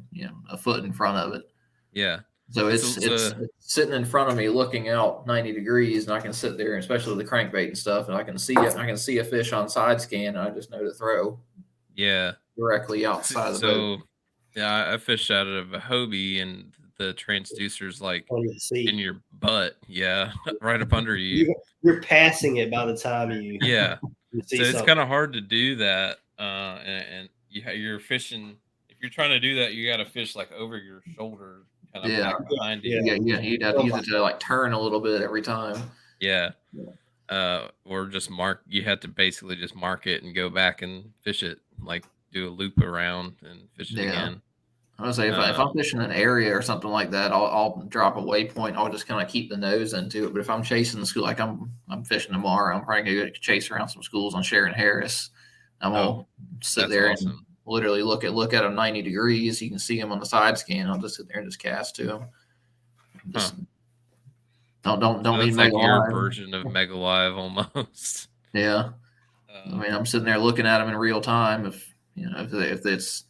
a foot in front of it. Yeah. So So, it's sitting in front of me, looking out 90 degrees, and I can sit there, especially with the crankbait and stuff, and I can see it. I can see a fish on side scan, and I just know to throw yeah. directly outside of the boat. So yeah, I fished out of a Hobie and the transducer's like On your in seat. your butt. Yeah. Right up under you. You're passing it by the time you Yeah. see So it's something. kind of hard to do that. And you're fishing. If you're trying to do that, you got to fish like over your shoulder, kind of Yeah, back behind you. yeah, you'd have to use it to like turn a little bit every time. Yeah. Yeah. Or just mark. You have to basically just mark it and go back and fish it, like do a loop around and fish it Yeah. again. I would say if I'm fishing an area or something like that, I'll drop a waypoint. I'll just kind of keep the nose into it. But if I'm chasing the school, like I'm fishing tomorrow, I'm probably gonna go chase around some schools on Sharon Harris. I'm gonna sit that's there awesome. and literally look at them 90 degrees. You can see them on the side scan. I'll just sit there and just cast to them. Just don't So need that's like Mega your Live. version of Mega Live almost. Yeah, I mean I'm sitting there looking at them in real time. If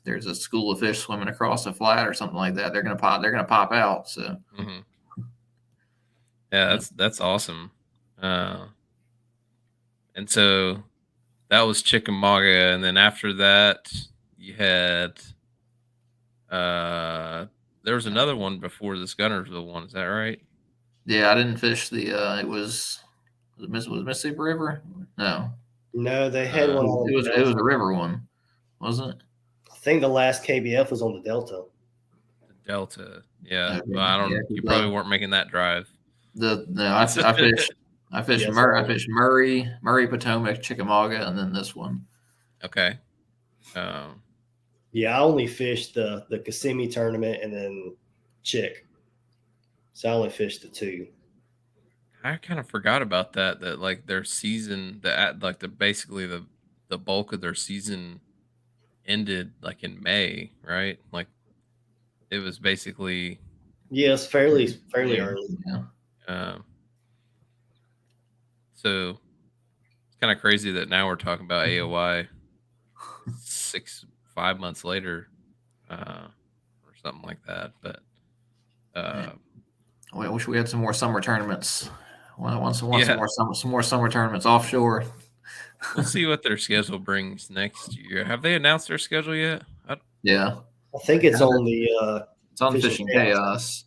there's a school of fish swimming across a flat or something like that, they're gonna pop out. So yeah, that's awesome. And so that was Chickamauga, and then after that you had there was another one before this Guntersville one. Is that right? yeah, I didn't fish the was it Mississippi River? No, they had one on It was a river one, wasn't it? I think the last KBF was on the Delta. The Delta. Yeah. Okay. Well, I don't. Yeah, you probably weren't making that drive. I fished Yes, Murray, Potomac, Chickamauga, and then this one. Okay. Yeah, I only fished the Kissimmee tournament and then Chick. So I only fished the two. I kind of forgot about that. That like their season, basically the bulk of their season ended like in May, right? Like it was basically Yes, fairly Yeah. early. Yeah. So it's kind of crazy that now we're talking about AOY 5 months later, or something like that. But I wish we had some more summer tournaments. Some more summer tournaments offshore. We'll see what their schedule brings next year. Have they announced their schedule yet? Yeah, I think it's on the it's on Fishing Chaos.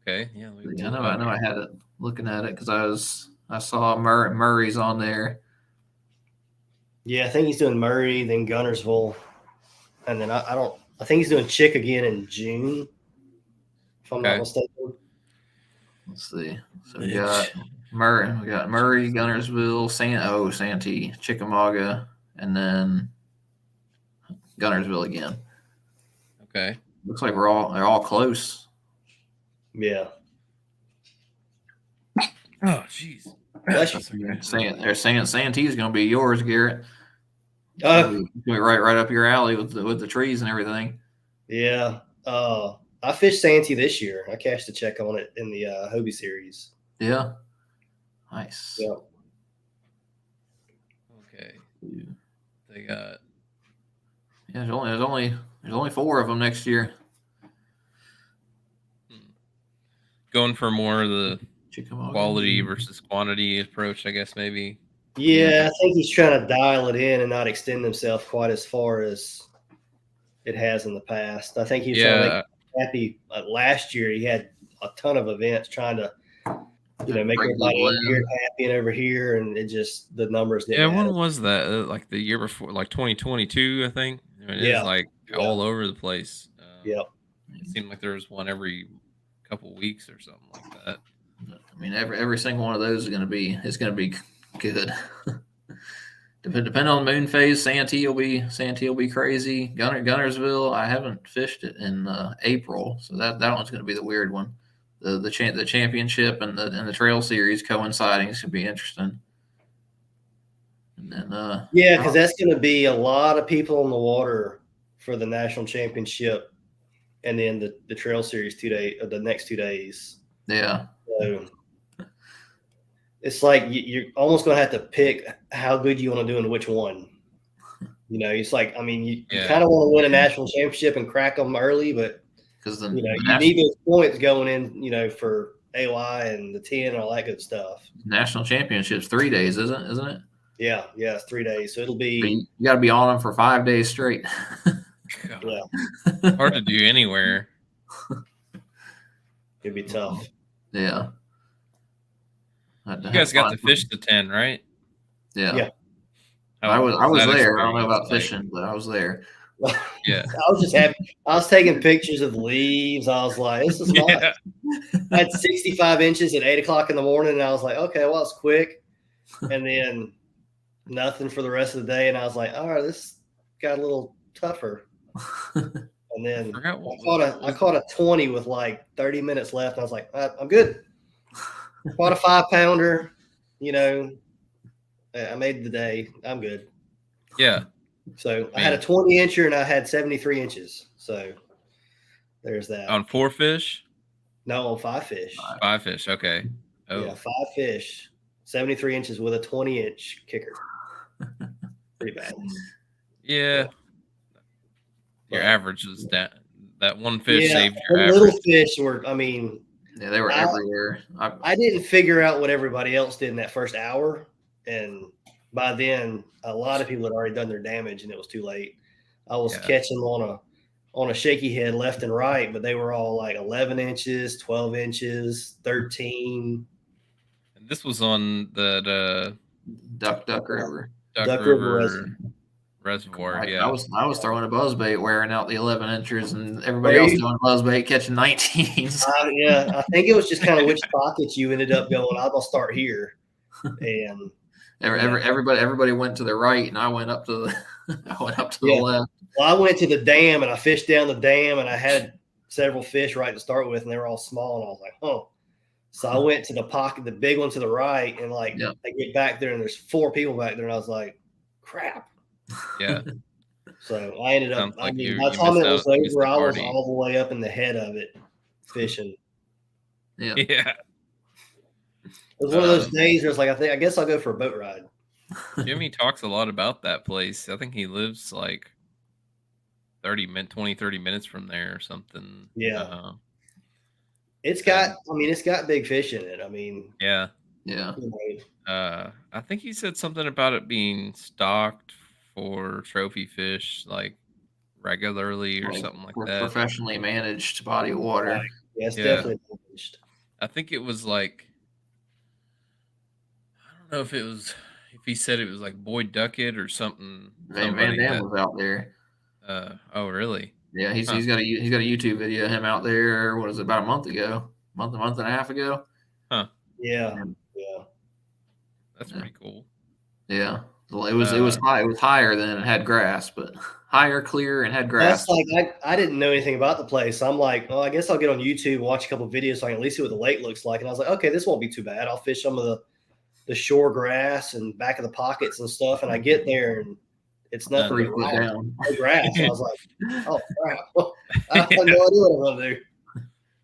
Okay, yeah. I know. I had it looking at it because I saw Murray's on there. Yeah, I think he's doing Murray, then Guntersville, and then I think he's doing Chick again in June, if I'm not mistaken. Let's see. So we got Murray, Guntersville, Santee, Chickamauga, and then Guntersville again. Okay. Looks like they're all close. Yeah. Oh, jeez. They're saying Santee's going to be yours, Garrett. Going to be right up your alley with the trees and everything. Yeah. I fished Santee this year. I cashed a check on it in the Hobie Series. Yeah. Nice. Yeah. Okay. They got. Yeah, there's There's only 4 of them next year. Going for more of the Chickamauga. quality versus quantity approach, I guess, maybe. Yeah, I think he's trying to dial it in and not extend himself quite as far as it has in the past. I think he was trying to make happy. Last year, he had a ton of events trying to, make everybody over here happy and over here, and it just the numbers didn't. Yeah, when was that? Like the year before, like 2022, I think. It is like all over the place. Yep. It seemed like there was one every couple weeks or something like that. I mean, every single one of those is going to be good. Depending on the moon phase, Santee will be crazy. Guntersville, I haven't fished it in April, so that one's going to be the weird one. The championship and the trail series coinciding should be interesting. And then because that's going to be a lot of people on the water for the national championship, and then the trail series the next 2 days. Yeah. So it's like you're almost going to have to pick how good you want to do and which one. It's like, I mean, you kind of want to win a national championship and crack them early, but because you need those points going in, for AOY and the 10 and all that good stuff. National championships 3 days, isn't it? Yeah, it's 3 days. So it'll be. You got to be on them for 5 days straight. Yeah, hard to do anywhere. It'd be tough. Yeah. You guys got to fish the 10, right? Yeah. I was there. I don't know about fishing, but I was there. Yeah. I was just happy. I was taking pictures of leaves. I was like, this is not. I had 65 inches at 8 o'clock in the morning, and I was like, okay, well, it's quick. And then nothing for the rest of the day. And I was like, all right, this got a little tougher. And then I caught a 20 with like 30 minutes left. And I was like, I'm good. Caught a 5-pounder, I made the day. I'm good. Yeah. So I had a 20-incher and I had 73 inches. So there's that. On 4 fish? No, on 5 fish. 5 fish. Okay. Oh. Yeah, 5 fish, 73 inches with a 20-inch kicker. Pretty bad. Yeah. Your average was that one fish saved your average. Little fish were, yeah, they were everywhere. I didn't figure out what everybody else did in that first hour. And by then, a lot of people had already done their damage and it was too late. I was catching on a shaky head left and right, but they were all like 11 inches, 12 inches, 13. And this was on the Duck River. Duck River Reservoir. I was throwing a buzzbait wearing out the 11 inches and everybody else doing buzzbait catching 19s. I think it was just kind of which pockets you ended up going, I'm going to start here. And everybody went to the right and I went up to the left. Well, I went to the dam and I fished down the dam and I had several fish right to start with and they were all small and I was like, oh. So I went to the pocket, the big one to the right, and I get back there and there's 4 people back there and I was like, crap. Yeah. So I ended up, by the time it was over, I was all the way up in the head of it fishing. Yeah. Yeah. It was one of those days where it's like, I guess I'll go for a boat ride. Jimmy talks a lot about that place. I think he lives like 30 minutes from there or something. Yeah. It's got big fish in it. Yeah. Yeah. I think he said something about it being stocked for trophy fish like regularly or something like that. Professionally managed body of water. Right. Yeah, it's definitely managed. I think it was like, I don't know if he said it was like Boyd Duckett or something. Van Dam was out there. Oh really? Yeah, he's got a YouTube video of him out there. What is it, about a month and a half ago? Huh. Yeah. That's pretty cool. Yeah. It was high. It was higher than it had grass, but higher, clear, and had grass. That's like I didn't know anything about the place. I'm like, well, I guess I'll get on YouTube and watch a couple of videos so I can at least see what the lake looks like. And I was like, okay, this won't be too bad. I'll fish some of the shore grass and back of the pockets and stuff. And I get there and it's nothing but down. No grass. I was like, oh crap! I have no idea what I'm gonna do.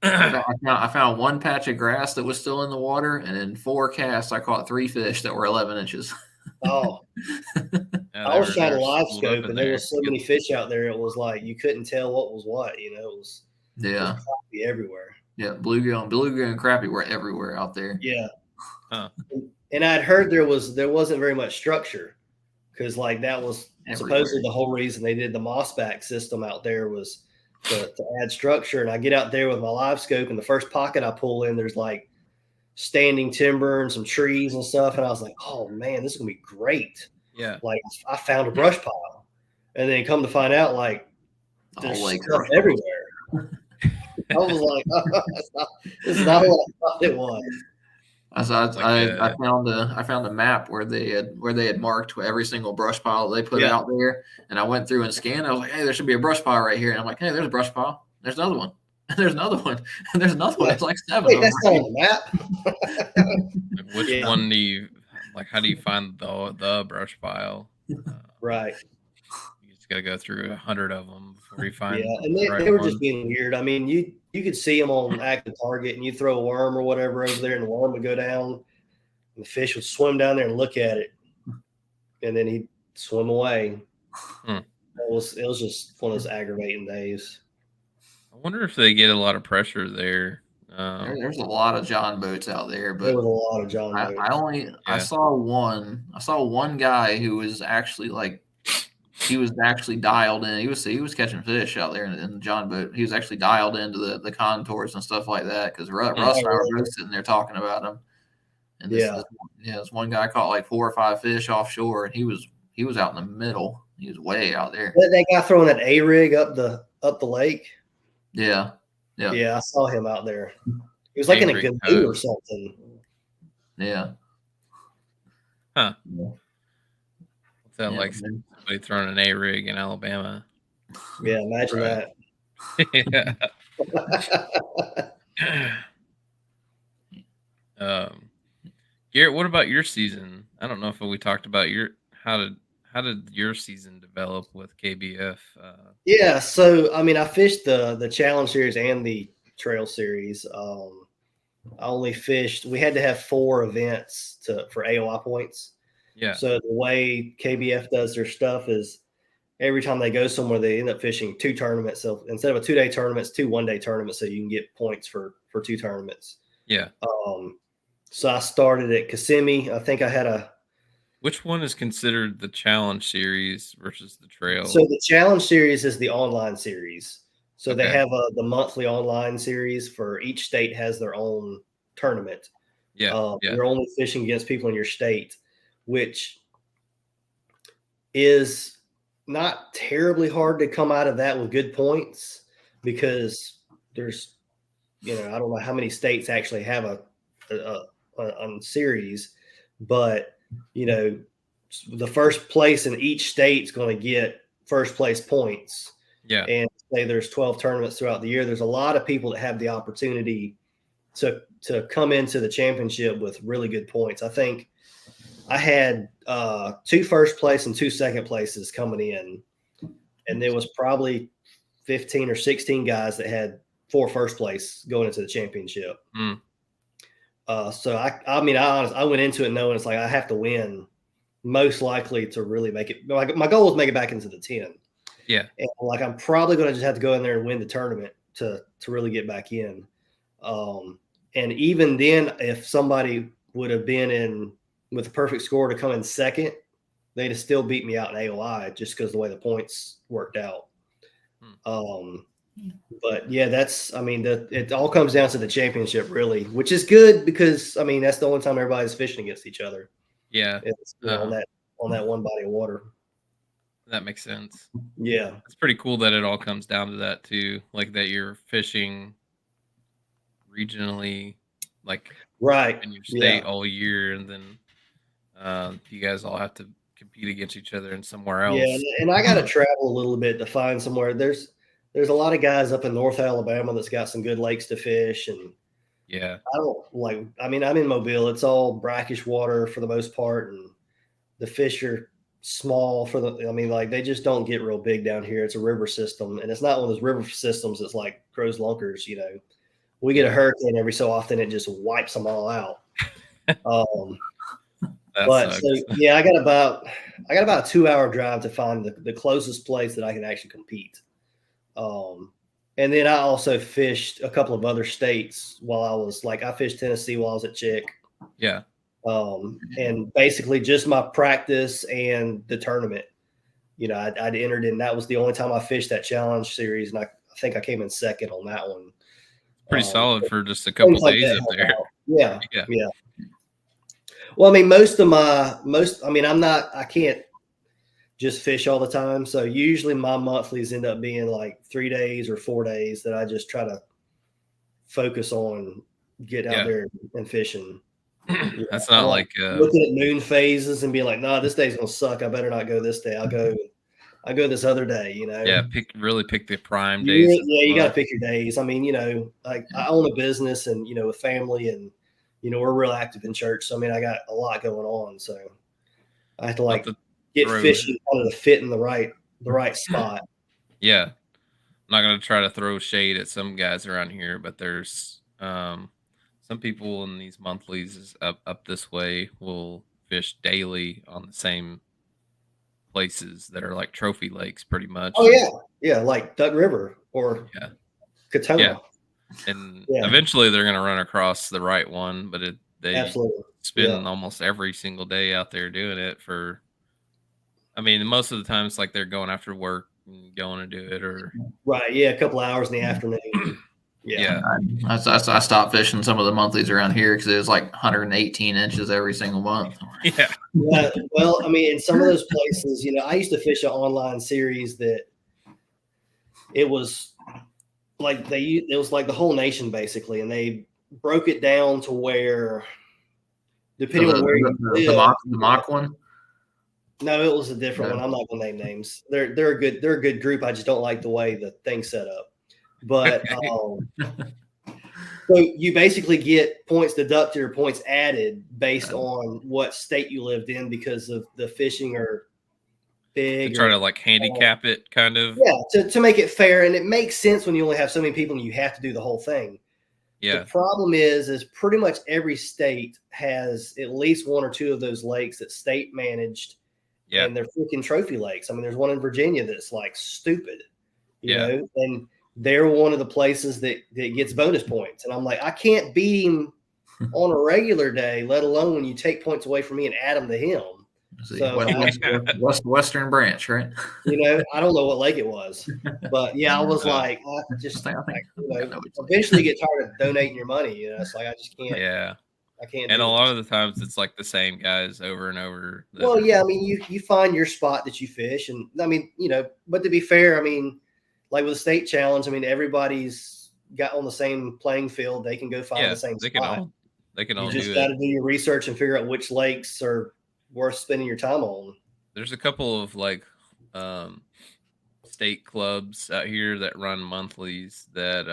I found one patch of grass that was still in the water, and in 4 casts, I caught 3 fish that were 11 inches. Oh, Yeah, I was trying to they're live schooled up scope, in and there there. was so many fish out there. It was like you couldn't tell what was what. You know, it was Yeah. crappie everywhere. Yeah. Bluegill and crappie were everywhere out there. Yeah. Huh. And I'd heard there wasn't very much structure because like that was Everywhere. supposedly the whole reason they did the mossback system out there was to add structure. And I get out there with my live scope, and the first pocket I pull in, there's like standing timber and some trees and stuff. And I was like, oh man, this is gonna be great. Yeah. Like I found a brush pile. And then come to find out, like there's All lake stuff brush everywhere. I was like, it's not what I thought it was. I found a map where they had marked every single brush pile they put out there, and I went through and scanned. I was like, hey, there should be a brush pile right here. And I'm like, hey, there's a brush pile. There's another one. And there's another one. And there's another one. It's like 7 Wait, of them. that's not on the map. Like, which one do you like? How do you find the brush pile? Right. You just got to go through 100 of them before you find. Yeah, and they were just being weird. I mean, you could see them on active target, and you throw a worm or whatever over there, and the worm would go down, and the fish would swim down there and look at it, and then he'd swim away. It was just one of those aggravating days. I wonder if they get a lot of pressure there. There's a lot of John boats out there, but There was a lot of John boats. I saw one guy who was actually dialed in. He was catching fish out there in the John boat. He was actually dialed into the contours and stuff like that because Russ and I were both sitting there talking about him. And this one guy caught like 4 or 5 fish offshore, and he was out in the middle. He was way out there. That guy throwing that A-rig up the lake. Yeah. I saw him out there. He was like in a canoe or something. Yeah. Huh. Yeah. What's that like? Somebody throwing an A-rig in Alabama. Yeah, imagine that. Yeah. Garrett, what about your season? I don't know if we talked about how did your season develop with KBF? Yeah, so I mean, I fished the Challenge Series and the Trail Series. I only fished. We had to have 4 events for AOY points. Yeah. So the way KBF does their stuff is every time they go somewhere, they end up fishing 2 tournaments. So instead of a 2-day tournament, it's 2 one-day tournaments, so you can get points for 2 tournaments. Yeah. So I started at Kissimmee. I think I had Which one is considered the Challenge Series versus the Trail? So the Challenge Series is the online series. So they have the monthly online series for each state has their own tournament. Yeah. You're only fishing against people in your state, which is not terribly hard to come out of that with good points because there's, I don't know how many states actually have a series, but the first place in each state's going to get first place points. Yeah. And say there's 12 tournaments throughout the year. There's a lot of people that have the opportunity to come into the championship with really good points. I think I had 2 first place and 2 second places coming in, and there was probably 15 or 16 guys that had 4 first place going into the championship. So I went into it knowing it's like I have to win, most likely to really make it. Like my goal was make it back into the 10. Yeah, and like I'm probably going to just have to go in there and win the tournament to really get back in. And even then, if somebody would have been in with a perfect score to come in second, they'd have still beat me out in AOI just because the way the points worked out. But yeah, it all comes down to the championship really, which is good because that's the only time everybody's fishing against each other. Yeah, it's, on that one body of water. That makes sense. Yeah, it's pretty cool that it all comes down to that too, like that you're fishing regionally, like right in your state all year, and then you guys all have to compete against each other and somewhere else. Yeah, and I got to travel a little bit to find somewhere. There's a lot of guys up in North Alabama that's got some good lakes to fish, and yeah, I'm in Mobile. It's all brackish water for the most part, and the fish are small they just don't get real big down here. It's a river system, and it's not one of those river systems that's like Crow's Lunkers. We get a hurricane every so often, it just wipes them all out. That But sucks. so yeah, I got about a 2-hour drive to find the closest place that I can actually compete. And then I also fished a couple of other states while I was I fished Tennessee while I was at Chick. Yeah. And basically just my practice and the tournament. I'd entered in. That was the only time I fished that challenge series, and I think I came in second on that one. Pretty solid for just a couple days up there. Yeah. Well, I mean, I can't just fish all the time. So usually my monthlies end up being like 3 days or 4 days that I just try to focus on getting out there and fishing. That's not like looking at moon phases and being like, nah, this day's gonna suck. I better not go this day. I'll go this other day, Yeah, really pick the prime days. You gotta pick your days. I mean, like I own a business and a family, and we're real active in church. So I mean, I got a lot going on. So I have to get fishing kind of to fit in the right spot. Yeah. I'm not gonna try to throw shade at some guys around here, but there's some people in these monthlies up this way will fish daily on the same places that are like trophy lakes pretty much. Oh yeah, like Duck River or Katona. Yeah. And eventually they're going to run across the right one, but they absolutely spend almost every single day out there doing it most of the time it's like they're going after work and going to do it or a couple hours in the afternoon. I stopped fishing some of the monthlies around here because it was like 118 inches every single month. Well, I mean, in some of those places, I used to fish an online series that it was like the whole nation basically, and they broke it down to where depending on where you live, the mock one. No, it was a different one. I'm not gonna name names. They're a good group. I just don't like the way the thing's set up. But so you basically get points deducted or points added based on what state you lived in because of the fishing or big. To try to like handicap it kind of. Yeah, to make it fair. And it makes sense when you only have so many people and you have to do the whole thing. Yeah. The problem is pretty much every state has at least one or two of those lakes that state managed. Yeah. And they're freaking trophy lakes. I mean, there's one in Virginia that's like stupid, you know, and they're one of the places that gets bonus points. And I'm like, I can't beat him on a regular day, let alone when you take points away from me and add them to him. So Western Branch, right? I don't know what lake it was, but I was like, eventually get tired of donating your money. It's like, I just can't. Yeah. I can't. And a lot of the times it's like the same guys over and over. Well, yeah. I mean, you find your spot that you fish, and I mean, but to be fair, I mean, like with the state challenge, I mean, everybody's got on the same playing field. They can go find the same spot. They can all do it. You just got to do your research and figure out which lakes are worth spending your time on. There's a couple of like state clubs out here that run monthlies that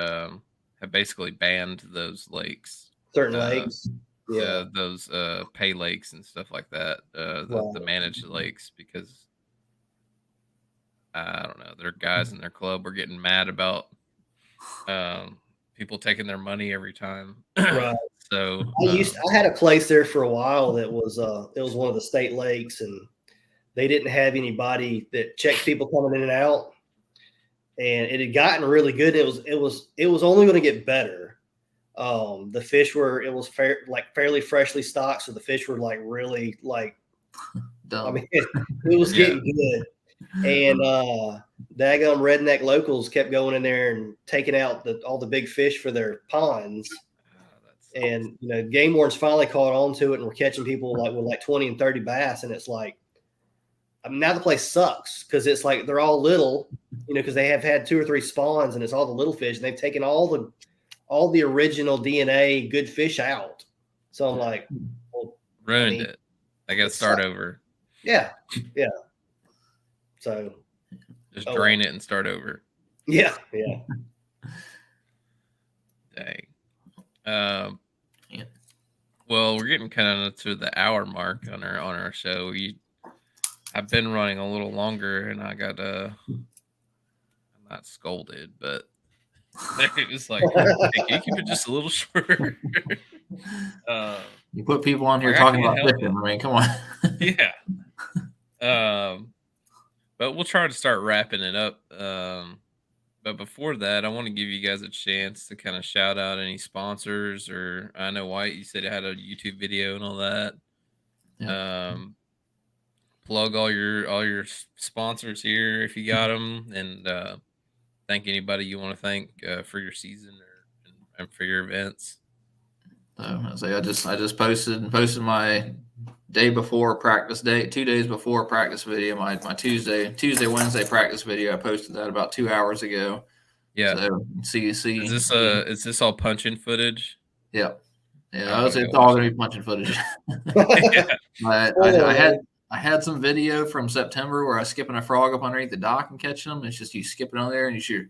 have basically banned those lakes. Certain lakes. Yeah, those pay lakes and stuff like that. The managed lakes, because I don't know, their guys in their club were getting mad about people taking their money every time. Right. So I had a place there for a while that was it was one of the state lakes, and they didn't have anybody that checked people coming in and out, and it had gotten really good. It was only going to get better. The fish fairly freshly stocked, so the fish were like really like dumb. I mean, it was getting good. And daggum redneck locals kept going in there and taking out all the big fish for their ponds. And game wardens finally caught on to it and were catching people with 20 and 30 bass. And it's like, I mean, now the place sucks because it's like they're all little, because they have had 2 or 3 spawns, and it's all the little fish. And they've taken all the original DNA good fish out. So I'm like, well, ruined it. I got to start over. Yeah. So just drain it and start over. Yeah. Dang. Well, we're getting kind of to the hour mark on our show. I've been running a little longer, and I got I'm not scolded, but it was like, hey, can you keep it just a little shorter? You put people on here Like, I talking can't about help fishing. it. I mean, come on. Yeah. But we'll try to start wrapping it up. But before that, I want to give you guys a chance to kind of shout out any sponsors, or I know Wyatt, you said it had a YouTube video and all that. Yeah. Plug all your sponsors here if you got them, and thank anybody you want to thank for your season and for your events. So I just posted my day before practice day, 2 days before practice video, my Tuesday, Wednesday practice video. I posted that about 2 hours ago. Yeah. So see. Is this all punch-in footage? Yep. Yeah, I'm it's gonna go all watch gonna it. be punching footage. Yeah. I had some video from September where I was skipping a frog up underneath the dock and catching them. It's just you skipping on there and you shoot.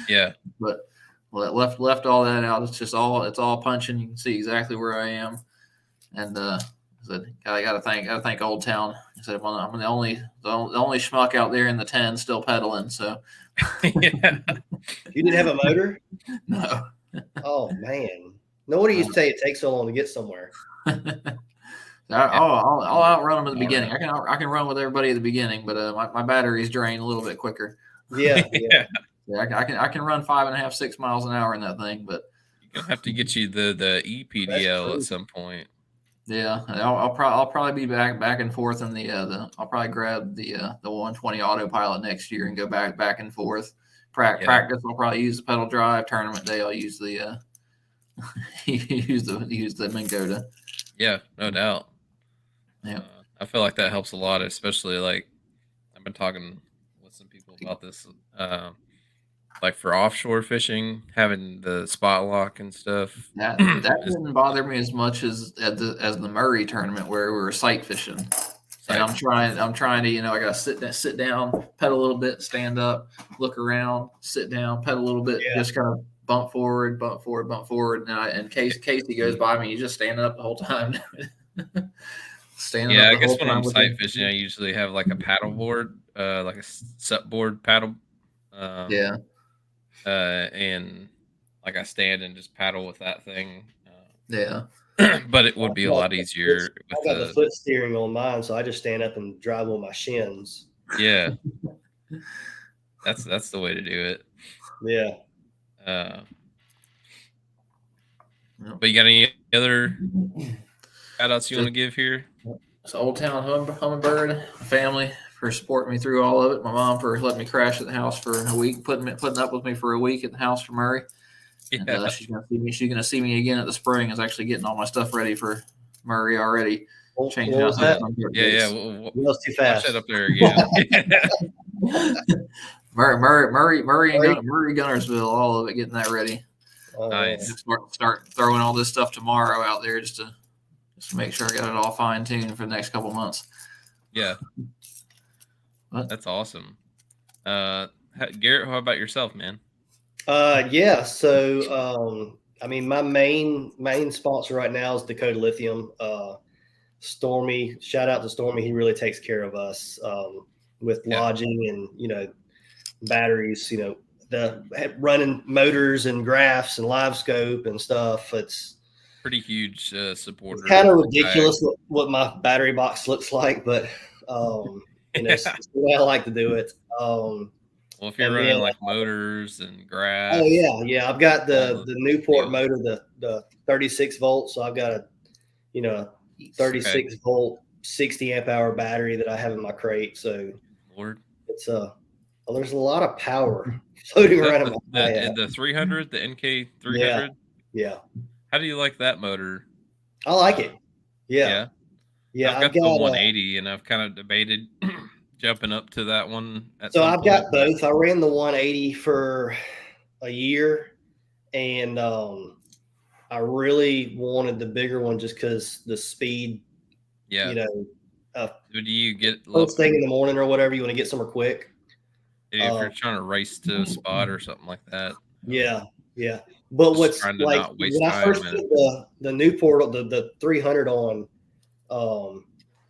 Yeah. But left all that out. It's all punching. You can see exactly where I am. And said I gotta thank Old Town. I said, well, I'm the only schmuck out there in the 10 still pedaling. So Yeah. You didn't have a motor? no. Oh man. No wonder you say it takes so long to get somewhere. I'll outrun them at the All beginning. right. I can run with everybody at the beginning, but my batteries drain a little bit quicker. Yeah. Yeah. I can run 5.5, 6 miles an hour in that thing, but You're gonna have to get you the EPDL at some point. yeah, I'll probably be back and forth in the I'll probably grab the 120 autopilot next year and go back and forth. Practice I'll probably use the pedal drive. Tournament day I'll use the use the Minn Kota. Yeah, no doubt. Yeah. I feel like that helps a lot, especially like I've been talking with some people about this. Like for offshore fishing, having the spot lock and stuff. That didn't bother me as much as the Murray tournament where we were sight fishing. And I'm trying to, I gotta sit down, pedal a little bit, stand up, look around, sit down, pedal a little bit, just kind of bump forward. And Casey goes by me, you just stand up the whole time. I guess when I'm sight fishing, I usually have like a paddle board, like a sup board paddle. And like I stand and just paddle with that thing. But it would be a lot easier. I got the foot steering on mine, so I just stand up and drive on my shins. Yeah, that's the way to do it. Yeah. But you got any other shout outs you want to give here? It's Old Town Hummingbird family for supporting me through all of it. My mom for letting me crash at the house for a week, putting up with me for a week at the house for Murray. Yeah. And she's gonna see me again at the spring. Is actually getting all my stuff ready for Murray already. Changing out that? Yeah. It was too fast. Up there again. Murray Guntersville, all of it, getting that ready. Nice. Start throwing all this stuff tomorrow out there just to make sure I got it all fine tuned for the next couple months. Yeah. That's awesome. Garrett, how about yourself, man? Yeah. So, I mean, my main sponsor right now is Dakota Lithium. Stormy, shout out to Stormy. He really takes care of us with lodging and, batteries, the running motors and graphs and live scope and stuff. It's pretty huge supporter. It's kind of ridiculous what my battery box looks like, but it's the way I like to do it. Well, if you're running like motors and graphs. Oh yeah. I've got the Newport motor, the 36 volts. So I've got a 36 volt, 60 amp hour battery that I have in my crate. So it's there's a lot of power floating around in my head. The 300, the NK 300. Yeah. How do you like that motor? I like it. Yeah. I've got the 180, and I've kind of debated jumping up to that one. I've got both. I ran the 180 for a year, and I really wanted the bigger one just because the speed. Yeah. Do you get first thing in the morning or whatever? You want to get somewhere quick. If you're trying to race to a spot or something like that. Yeah. But what's like when I first put the Newport, the 300 on,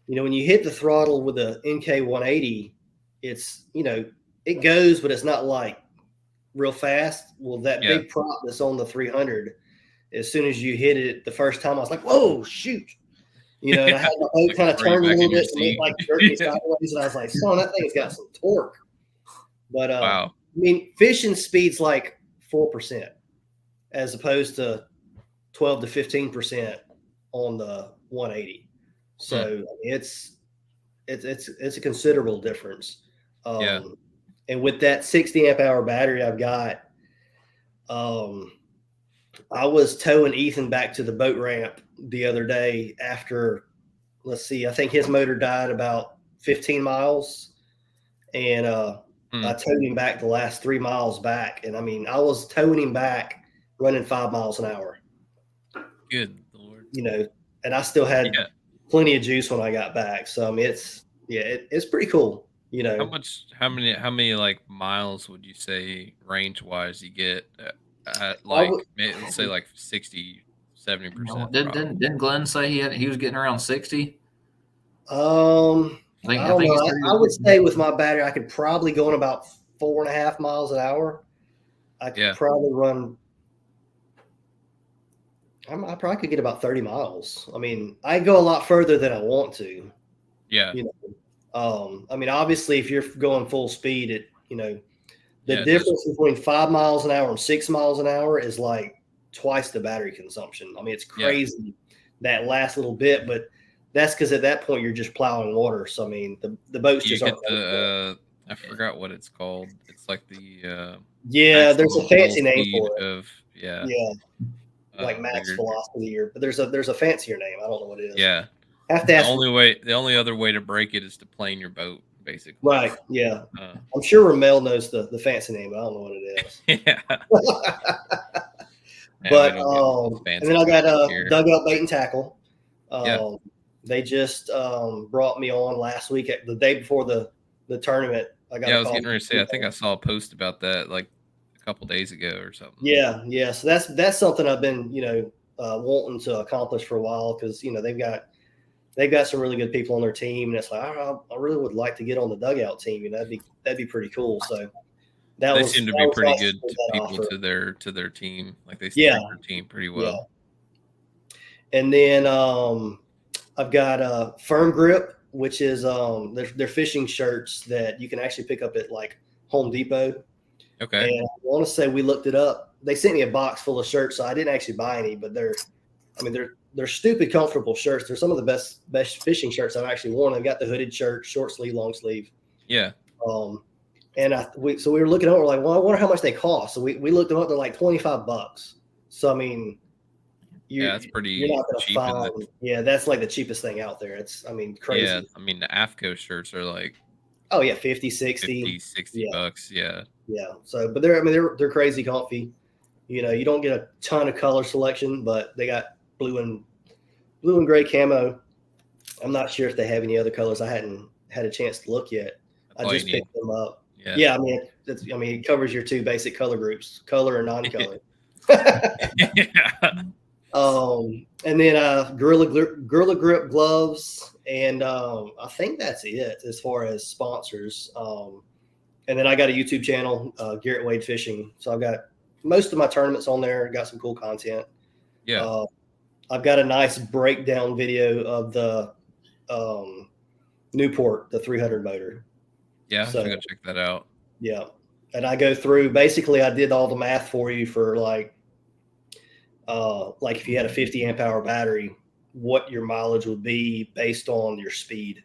when you hit the throttle with the NK 180, it's it goes, but it's not like real fast. Well, that big prop that's on the 300 as soon as you hit it the first time, I was like, "Whoa, shoot!" You know, and I had my boat Like kind of throw you turned a back little in your bit and it seat. like jerked me sideways, and I was like, "Son, that thing's got some torque." But Wow. I mean, fishing speed's like 4% as opposed to 12 to 15% on the 180. So I mean, it's a considerable difference. Yeah. And with that 60 amp hour battery I've got, I was towing Ethan back to the boat ramp the other day after, let's see, I think his motor died about 15 miles. And I towed him back the last 3 miles back. And I mean, I was towing him back running 5 miles an hour. Good Lord. You know, and I still had plenty of juice when I got back. So I mean, it's pretty cool. You know, how many like miles would you say range wise you get at like let's say like 60, 70%? Didn't Glenn say he was getting around 60? I don't know. I would say with my battery, I could probably go in about 4.5 miles an hour. I could probably run. I probably could get about 30 miles. I mean, I go a lot further than I want to. Yeah. You know, I mean, obviously, if you're going full speed, the difference between 5 miles an hour and 6 miles an hour is like twice the battery consumption. I mean, it's crazy that last little bit, but that's because at that point you're just plowing water. So I mean, the boats just aren't. I forgot what it's called. It's like the there's a fancy name for it. Like max velocity, but there's a fancier name. I don't know what it is. Yeah. Have to ask the only other way to break it is to plane your boat, basically. Right. Yeah. I'm sure Ramel knows the fancy name, but I don't know what it is. Yeah. But and then I got dugout bait and tackle. They just brought me on last week the day before the tournament. I was getting ready to say, I think I saw a post about that like a couple days ago or something. Yeah. So that's something I've been wanting to accomplish for a while, because they've got some really good people on their team, and it's like I really would like to get on the dugout team. That'd be pretty cool. So they seem to be pretty good people to their team. Like they steer their team pretty well. Yeah. And then I've got Firm Grip, which is they're fishing shirts that you can actually pick up at like Home Depot. Okay. And I want to say we looked it up. They sent me a box full of shirts, so I didn't actually buy any, but they're stupid comfortable shirts. They're some of the best fishing shirts I've actually worn. They've got the hooded shirt, short sleeve, long sleeve. Yeah. And we were looking over, like, well, I wonder how much they cost. So we looked them up. They're like $25. So I mean, that's pretty. You're not gonna cheap. That's like the cheapest thing out there. It's crazy. Yeah, I mean the AFCO shirts are like. Oh yeah, 50, 60. $60. Yeah. Yeah. So, but they're crazy comfy. You don't get a ton of color selection, but they got blue and gray camo. I'm not sure if they have any other colors. I hadn't had a chance to look yet. I just picked them up. Yeah. I mean, it covers your two basic color groups, color and non-color. And then Gorilla Grip gloves, and I think that's it as far as sponsors. And then I got a YouTube channel, Garret Wade Fishing. So I've got most of my tournaments on there. Got some cool content. Yeah. I've got a nice breakdown video of the Newport, the 300 motor. Yeah, so go check that out. Yeah. And I go through, basically I did all the math for you for like if you had a 50 amp hour battery, what your mileage would be based on your speed.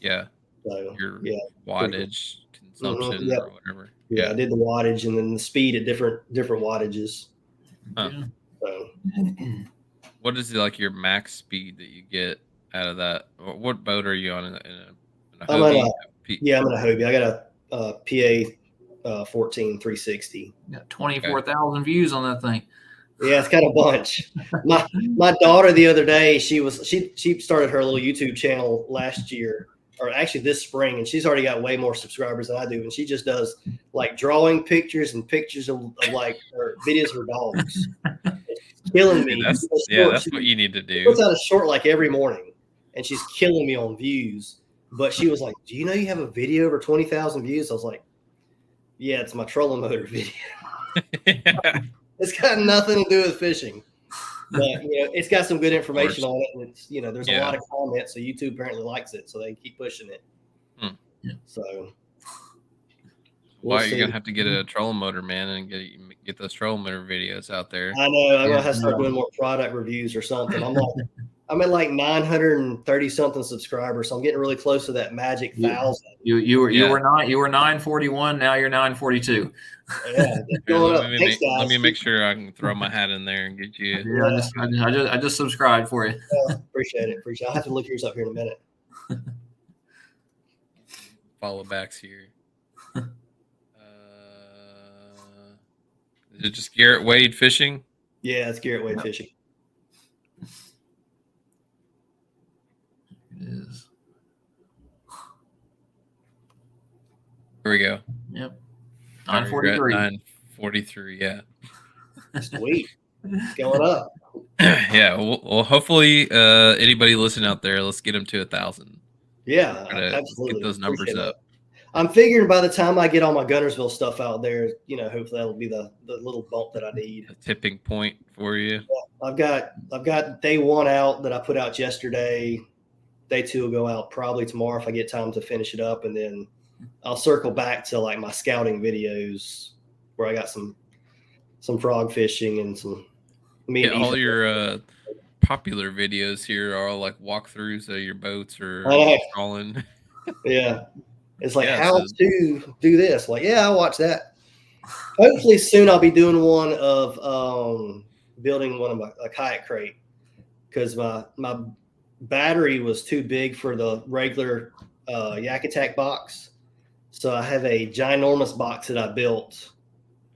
Yeah. So your wattage consumption or whatever. Yeah, I did the wattage and then the speed at different wattages. Huh. So what is like your max speed that you get out of that? What boat are you on in a Hobie? I'm in a Hobie. I got a PA 14 360. Got 24,000 views on that thing. Yeah, it's got a bunch. My daughter the other day, she started her little YouTube channel last year, or actually this spring, and she's already got way more subscribers than I do. And she just does like drawing pictures and pictures of like her videos of her dogs. It's killing me. That's what you need to do. She puts out a short like every morning, and she's killing me on views. But she was like, "Do you know you have a video over 20,000 views?" I was like, "Yeah, it's my trolling motor video." It's got nothing to do with fishing. But it's got some good information on it, and it's there's a Yeah. lot of comments, so YouTube apparently likes it, so they keep pushing it. Hmm. So Why we'll you're gonna see. have to get a trolling motor, man, and get those trolling motor videos out there. I know I'm Yeah. gonna have to start doing more product reviews or something. I'm at like 930 something subscribers, so I'm getting really close to that magic 1,000. You were Yeah. you were 941. Now you're 942. Yeah, it's going up. Thanks, guys. Let me make sure I can throw my hat in there and get you. Yeah, I just subscribed for you. Appreciate it. I'll have to look yours up here in a minute. Follow backs here. Is it just Garret Wade fishing? Yeah, it's Garret Wade fishing. It is. Here we go. Yep. 943. 943. Yeah. Sweet. It's going up. Yeah. Well, hopefully, anybody listening out there, let's get them to 1,000. Yeah, Let's absolutely. get those numbers Appreciate up. that. I'm figuring by the time I get all my Guntersville stuff out there, hopefully that'll be the little bump that I need. A tipping point for you. I've got day 1 out that I put out yesterday. Day 2 will go out probably tomorrow if I get time to finish it up, and then I'll circle back to like my scouting videos where I got some frog fishing and some. All your popular videos here are all like walkthroughs of your boats or trawling. Yeah. It's like how to do this. Like, yeah, I'll watch that. Hopefully soon I'll be doing one of building one of a kayak crate, because my battery was too big for the regular Yak Attack box. So I have a ginormous box that I built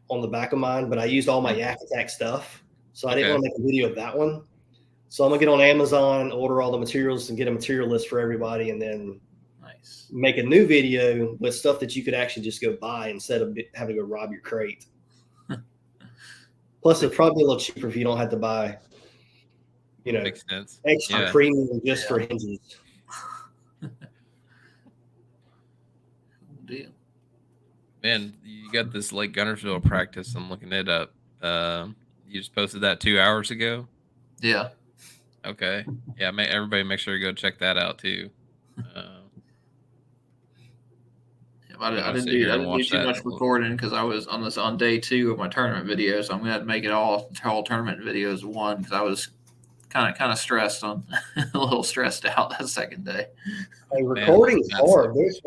on the back of mine, but I used all my Yak Attack stuff. So I didn't want to make a video of that one. So I'm gonna get on Amazon, order all the materials, and get a material list for everybody, and then make a new video with stuff that you could actually just go buy instead of having to go rob your crate. Plus, it's probably a little cheaper if you don't have to buy, Makes sense. extra premium just for hinges. Deal. Man, you got this Lake Guntersville practice. I'm looking it up. You just posted that 2 hours ago? Yeah. Okay. Yeah, everybody make sure to go check that out too. I didn't do too much recording because I was on day 2 of my tournament video, so I'm gonna have to make it all tournament videos one, because I was kind of stressed a little stressed out that second day. Hey, recording is hard. There's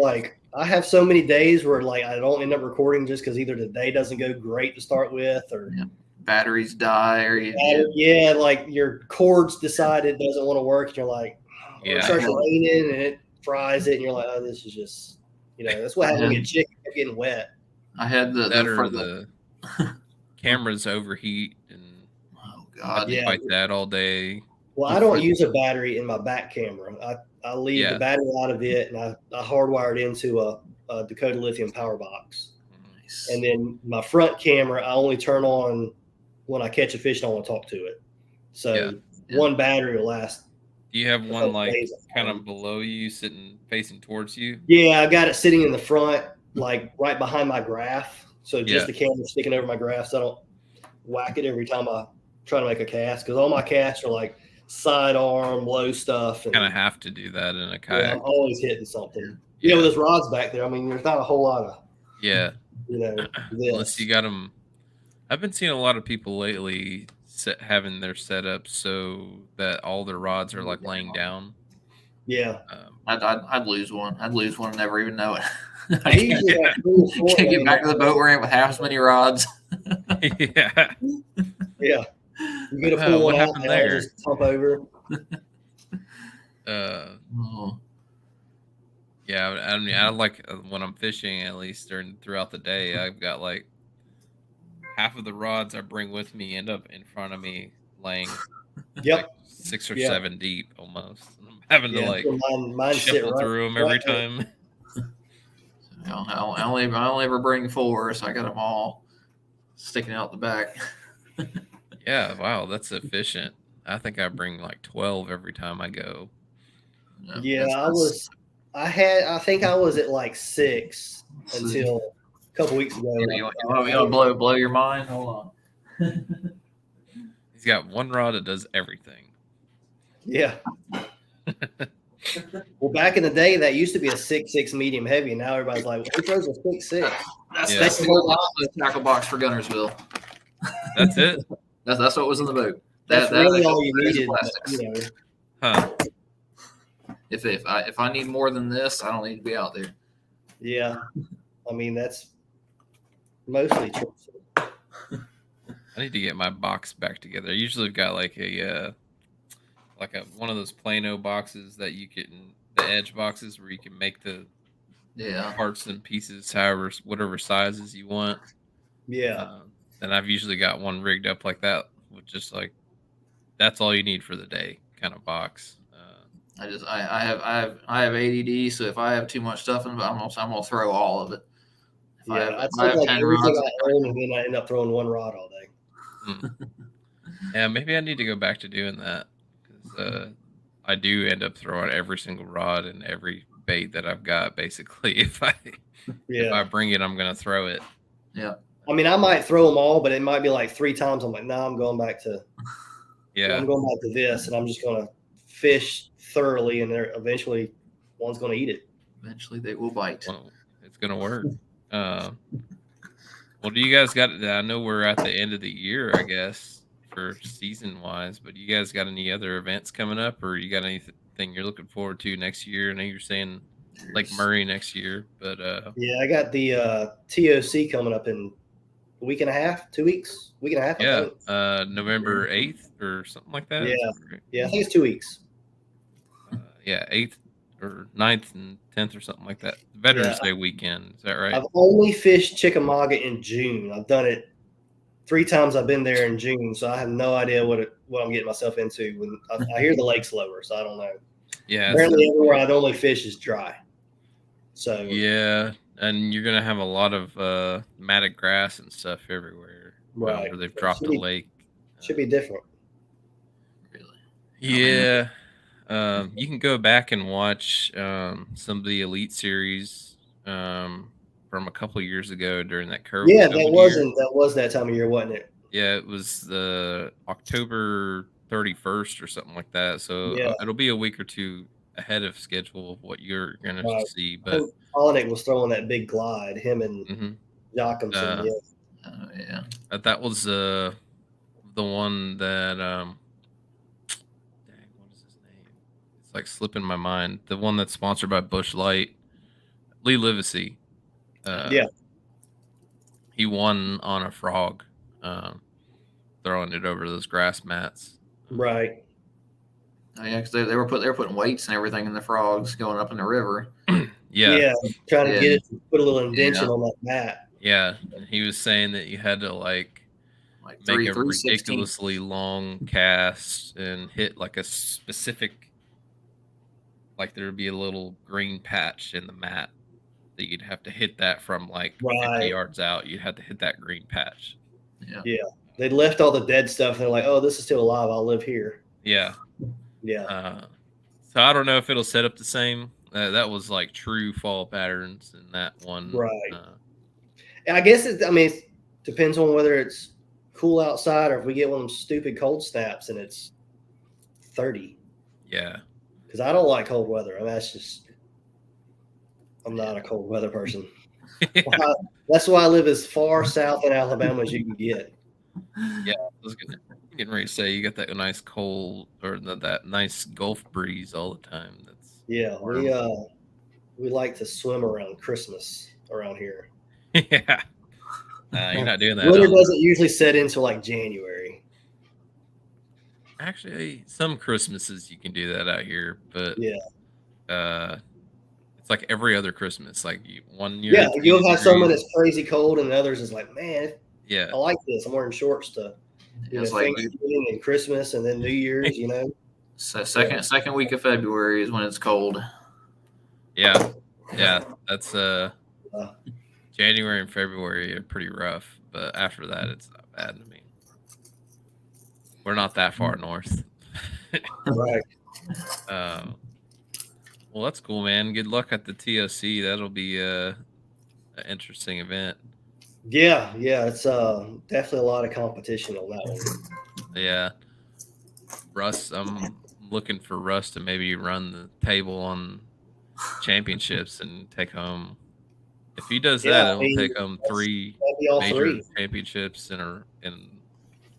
I have so many days where I don't end up recording just because either the day doesn't go great to start with, or batteries die, or your cords decide it doesn't want to work, and you're like, it starts raining and it fries it, and you're like, oh, this is just. That's what happened to get chicken getting wet. I had the cameras overheat, and fight that all day. Well, I don't use a battery in my back camera. I leave the battery out of it, and I hardwire it into a Dakota Lithium power box. Nice. And then my front camera, I only turn on when I catch a fish and I want to talk to it. So one battery will last. Do you have one kind of below you, facing towards you? Yeah, I got it sitting in the front, right behind my graph. So just the camera sticking over my graph, so I don't whack it every time I try to make a cast, because all my casts are sidearm, low stuff. Kind of have to do that in a kayak. Yeah, I'm always hitting something. With those rods back there, there's not a whole lot of. Unless you got them. I've been seeing a lot of people lately having their setup so that all their rods are laying down. Yeah. I'd lose one. I'd lose one and never even know it. I can't get back to the boat ramp with half as many rods. Yeah. You get a full one out there, just pump over. I like when I'm fishing, at least throughout the day, I've got half of the rods I bring with me end up in front of me, laying 6 or 7 deep almost. I'm having to shuffle through them every time. I only ever bring 4, so I got them all sticking out the back. Yeah, wow, that's efficient. I think I bring 12 every time I go. Yeah, I think I was at 6 until a couple weeks ago. You want to blow your mind? Hold on. He's got one rod that does everything. Yeah. Well, back in the day, that used to be a 6.6 medium heavy, and now everybody's like, "Who throws a 6.6?" That's the tackle box for Guntersville. That's it. That's what was in the boat. That's really all you needed. Plastics. Huh. If I need more than this, I don't need to be out there. Yeah, I mean that's mostly true. I need to get my box back together. I usually have got like a one of those Plano boxes that you can, the edge boxes where you can make the parts and pieces whatever sizes you want. Yeah. And I've usually got one rigged up like that with just like that's all you need for the day kind of box. I have ADD, so if I have too much stuff in it, I'm gonna throw all of it. I take like everything I own, and then I end up throwing one rod all day. Yeah, maybe I need to go back to doing that because I do end up throwing every single rod and every bait that I've got. Basically, if I bring it, I'm gonna throw it. Yeah. I mean, I might throw them all, but it might be like 3 times. I'm like, nah, I'm going back to. Yeah. I'm going back to this, and I'm just gonna fish thoroughly, and eventually one's gonna eat it. Eventually, they will bite. Well, it's gonna work. Well, do you guys got? I know we're at the end of the year, I guess, for season wise. But do you guys got any other events coming up, or you got anything you're looking forward to next year? I know you're saying Lake Murray next year, but yeah, I got the TOC coming up in a week and a half, 2 weeks, week and a half. Yeah, November 8th or something like that. Yeah, I think it's 2 weeks. Yeah, 8th or 9th and 10th or something like that. Veterans Day weekend. Is that right? I've only fished Chickamauga in June. I've done it 3 times. I've been there in June, so I have no idea what I'm getting myself into. When I hear the lake's lower, so I don't know. Yeah, apparently everywhere I normally fish is dry. So yeah, and you're gonna have a lot of matted grass and stuff everywhere. Right, where they've dropped the lake. Should be different. Really? Yeah. You can go back and watch some of the Elite Series from a couple of years ago during that COVID. Yeah, that was that time of year, wasn't it? Yeah, it was the October 31st or something like that. So it'll be a week or two ahead of schedule of what you're gonna see. But Polnick was throwing that big glide, him and Jacobson. That was the one that it's like slipping my mind. The one that's sponsored by Busch Light, Lee Livesey. He won on a frog, throwing it over those grass mats. Right. Oh yeah, because they were putting weights and everything in the frogs going up in the river. Yeah, trying to get it to put a little indentation on that mat. Yeah, and he was saying that you had to like make a ridiculously long cast and hit like a specific, like there would be a little green patch in the mat that you'd have to hit that from like 50 yards out. You'd have to hit that green patch. Yeah. They left all the dead stuff. And they're like, oh, this is still alive. I'll live here. Yeah. Yeah. So I don't know if it'll set up the same. That was like true fall patterns in that one. Right. And I guess it depends on whether it's cool outside or if we get one of them stupid cold snaps and it's 30. Yeah. Because I don't like cold weather. I mean, I'm not a cold weather person. That's why I live as far south in Alabama as you can get. Yeah, I was getting ready to say you got that nice cold or that nice Gulf breeze all the time. We like to swim around Christmas around here. Yeah, you're not doing that. Winter doesn't usually set into like January. Actually, some Christmases you can do that out here, but it's like every other Christmas. Like 1 year, you'll have someone that's crazy cold, and others is like, man, I like this. I'm wearing shorts to Thanksgiving and Christmas, and then New Year's. So second week of February is when it's cold. Yeah, that's January and February are pretty rough, but after that, it's not bad to me. We're not that far north. Right. Well, that's cool, man. Good luck at the TOC. That'll be an interesting event. Yeah, it's definitely a lot of competition on that one. Yeah. Russ, I'm looking for Russ to maybe run the table on championships and take home. If he does Yeah, that, I it'll mean take home that's, 3 that'd be all major three. championships in Yeah,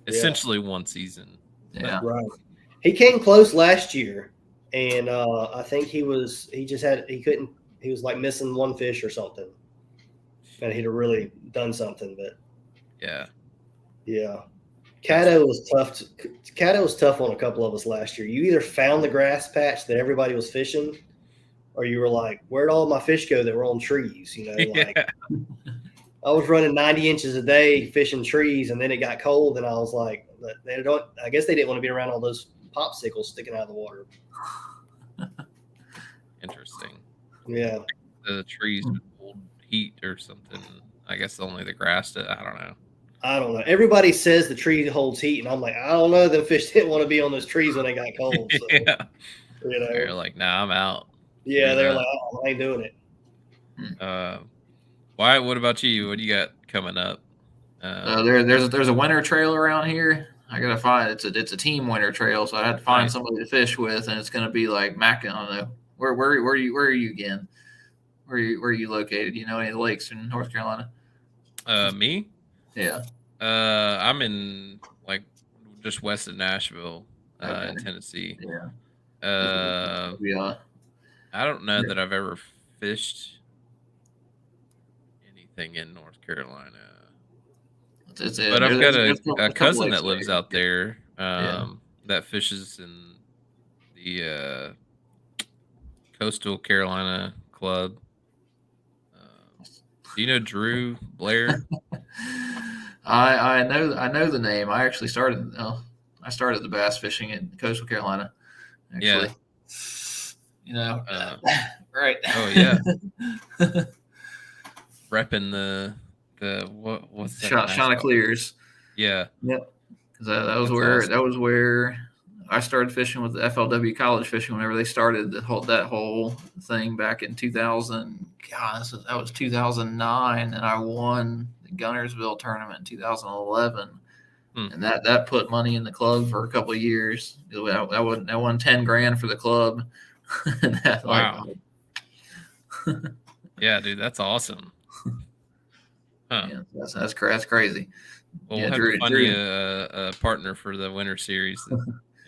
essentially one season. Yeah. right. He came close last year, and I think he was like missing one fish or something, and he'd have really done something. But Yeah. yeah, That's Caddo was tough. Caddo was tough on a couple of us last year. You either found the grass patch that everybody was fishing, or you were like, "Where'd all my fish go that were on trees?" Like yeah. I was running 90 inches a day fishing trees, and then it got cold, and I was like, "They don't." I guess they didn't want to be around all those popsicles sticking out of the water. Interesting. Yeah, The trees would hold heat or something. I guess only the grass did. I don't know. I don't know. Everybody says the tree holds heat, and I'm like, I don't know. Them fish didn't want to be on those trees when they got cold. So, yeah. you They're know, like, nah, I'm out. yeah, Screw they're that. like, oh, I ain't doing it. Wyatt, what about you? What do you got coming up? There's a winter trail around here. I gotta find it's a team winter trail, so I had to find Nice. somebody to fish with, and it's gonna be like Mac. I don't know where are you again? Where are you located? You know any of the lakes in North Carolina? Me? Yeah. I'm in like just west of Nashville, Okay. in Tennessee. Yeah. I don't know that I've ever fished anything in North Carolina. But I've got there's a a couple cousin lakes that lives there. out there, Yeah. that fishes in the Coastal Carolina Club. Do you know Drew Blair? I know the name. I actually started the bass fishing in Coastal Carolina. Actually, right. Oh yeah, repping the what's that? Chanticleers. Yeah, Yep. Because that's awesome. that was where I started fishing with the FLW college fishing whenever they started that whole thing back in 2000. God, that was 2009, and I won the Guntersville tournament in 2011, and that put money in the club for a couple of years. I won 10 grand for the club. And that, Wow. Yeah, dude, that's awesome. Huh. Yeah, that's crazy. Well, Yeah, we'll have Drew, to find you a partner for the winter series.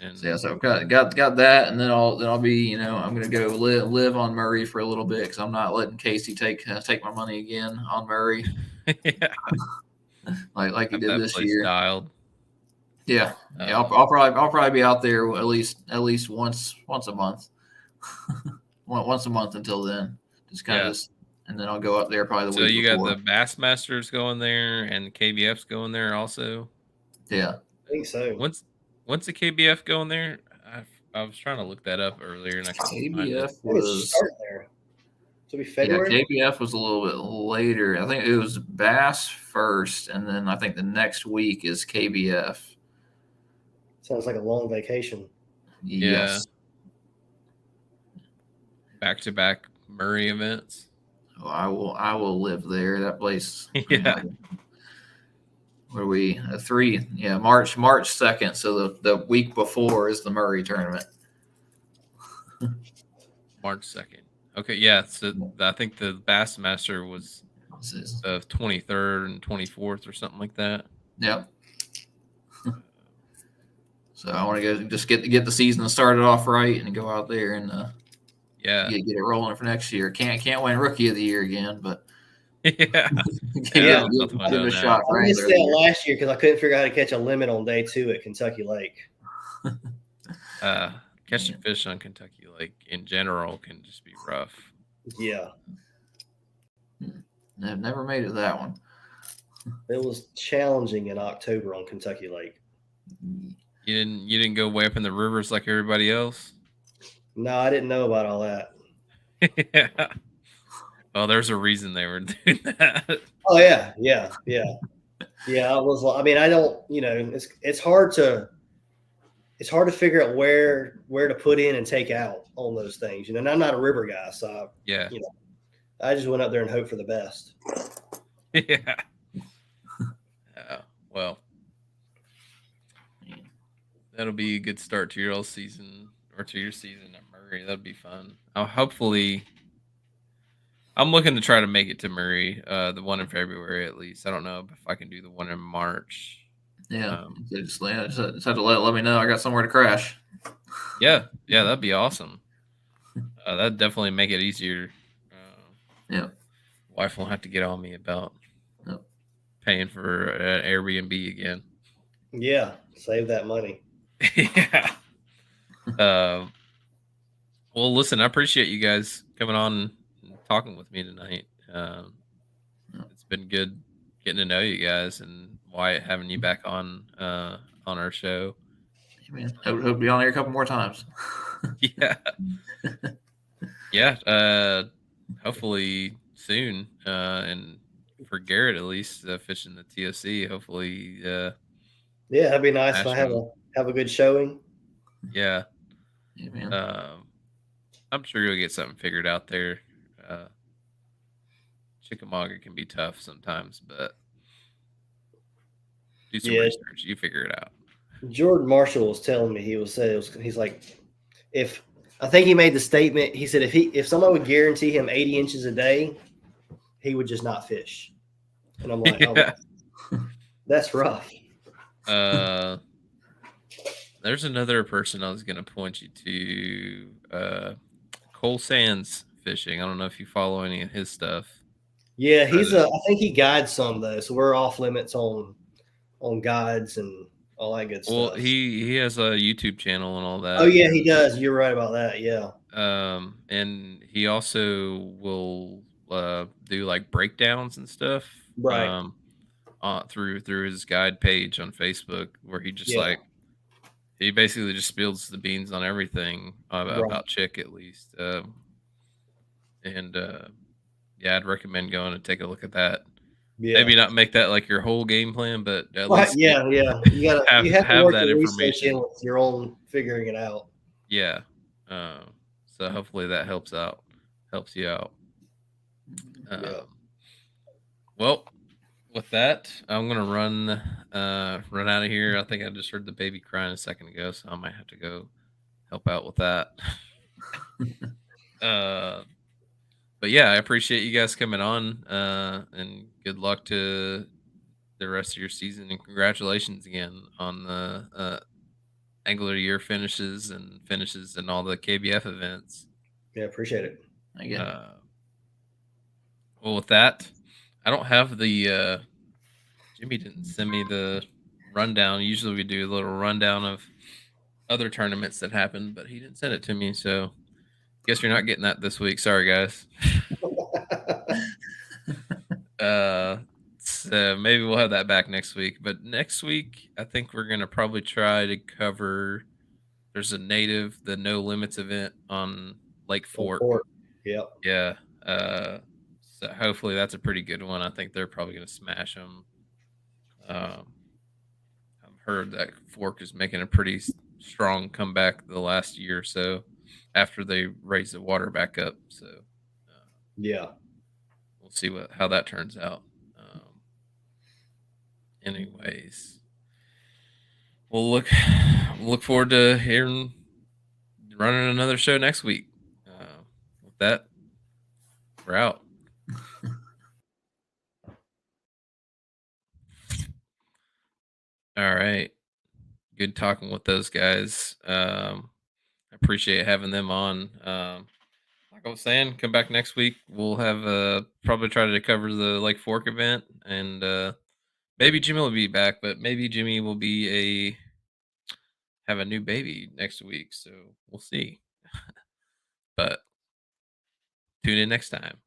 And so, yeah, so I've got that, and then I'll be I'm gonna go live on Murray for a little bit because I'm not letting Casey take my money again on Murray. yeah, like he got did that this place year. dialed. Yeah, I'll probably be out there at least once a month, once a month until then. Just kind of and then I'll go up there probably the week you before. got the Bassmasters going there and KBF's going there also. Yeah, I think so. When's the KBF going there? I was trying to look that up earlier and I couldn't find it. KBF was starting there. So be February. Yeah, KBF was a little bit later. I think it was Bass first, and then I think the next week is KBF. Sounds like a long vacation. Yes. Back to back Murray events. Oh, I will live there. That place. Yeah. Where we 3? Yeah, March 2nd. So the week before is the Murray tournament. March 2nd. Okay, yeah. So I think the Bassmaster was the 23rd and 24th or something like that. Yep. So I want to go just get the season started off right and go out there and get it rolling for next year. Can't win Rookie of the Year again, but yeah, give it a shot. I missed that last year because I couldn't figure out how to catch a limit on day 2 at Kentucky Lake. Catching fish on Kentucky Lake in general can just be rough. Yeah. I've never made it that one. It was challenging in October on Kentucky Lake. You didn't go way up in the rivers like everybody else? No, I didn't know about all that. Yeah. Well, there's a reason they were doing that. Oh yeah. I was. I mean, I don't. It's hard to figure out where to put in and take out on those things. And I'm not a river guy, so yeah. I just went up there and hoped for the best. Yeah. Well, that'll be a good start to your season or to your season at Murray. That'd be fun. Hopefully, I'm looking to try to make it to Murray, the one in February at least. I don't know if I can do the one in March. Yeah, just have to let me know. I got somewhere to crash. Yeah, that'd be awesome. That'd definitely make it easier. Yeah, wife won't have to get on me about Yep. paying for an Airbnb again. Yeah, save that money. Yeah. Well, listen, I appreciate you guys coming on and talking with me tonight. It's been good getting to know you guys, and Wyatt having you back on our show. Hey, man, hope to be on here a couple more times. Yeah. Yeah. Hopefully soon. And for Garrett, at least fishing the TOC, hopefully. Yeah, that'd be nice if I have a good showing. Yeah. Yeah, man. I'm sure you'll get something figured out there. Chickamauga can be tough sometimes, but do some research. You figure it out. Jordan Marshall was telling me, he's like, if I think he made the statement, he said if someone would guarantee him 80 inches a day, he would just not fish. And I'm like, yeah. That's rough. There's another person I was going to point you to, Cole Sands Fishing. I don't know if you follow any of his stuff. Yeah, I think he guides some though, so we're off limits on guides and all that good stuff. Well, he has a YouTube channel and all that. Oh yeah, he does. You're right about that. Yeah. And he also will do like breakdowns and stuff. Right. Through his guide page on Facebook, where he just he basically just spills the beans on everything about chick at least. Yeah, I'd recommend going and take a look at that. Yeah. Maybe not make that like your whole game plan, but at least you have to work that information with your own figuring it out. Yeah. So hopefully that helps you out. Well, with that, I'm gonna run out of here. I think I just heard the baby crying a second ago, so I might have to go help out with that. But yeah, I appreciate you guys coming on, and good luck to the rest of your season, and congratulations again on the Angler Year finishes and all the KBF events. Yeah, appreciate it. Well, with that, I don't have the Jimmy didn't send me the rundown. Usually we do a little rundown of other tournaments that happened, but he didn't send it to me, so guess you're not getting that this week. Sorry, guys. So maybe we'll have that back next week. But next week, I think we're gonna probably try to cover. There's the No Limits event on Lake Fork. Yep. Yeah. So hopefully that's a pretty good one. I think they're probably gonna smash them. I've heard that Fork is making a pretty strong comeback the last year or so after they raise the water back up. So yeah, we'll see how that turns out. Anyways, we'll look forward to running another show next week. With that, we're out. All right. Good talking with those guys. I appreciate having them on. Like I was saying, come back next week. We'll have probably try to cover the Lake Fork event, and maybe Jimmy will be back, but maybe Jimmy will have a new baby next week. So we'll see. But tune in next time.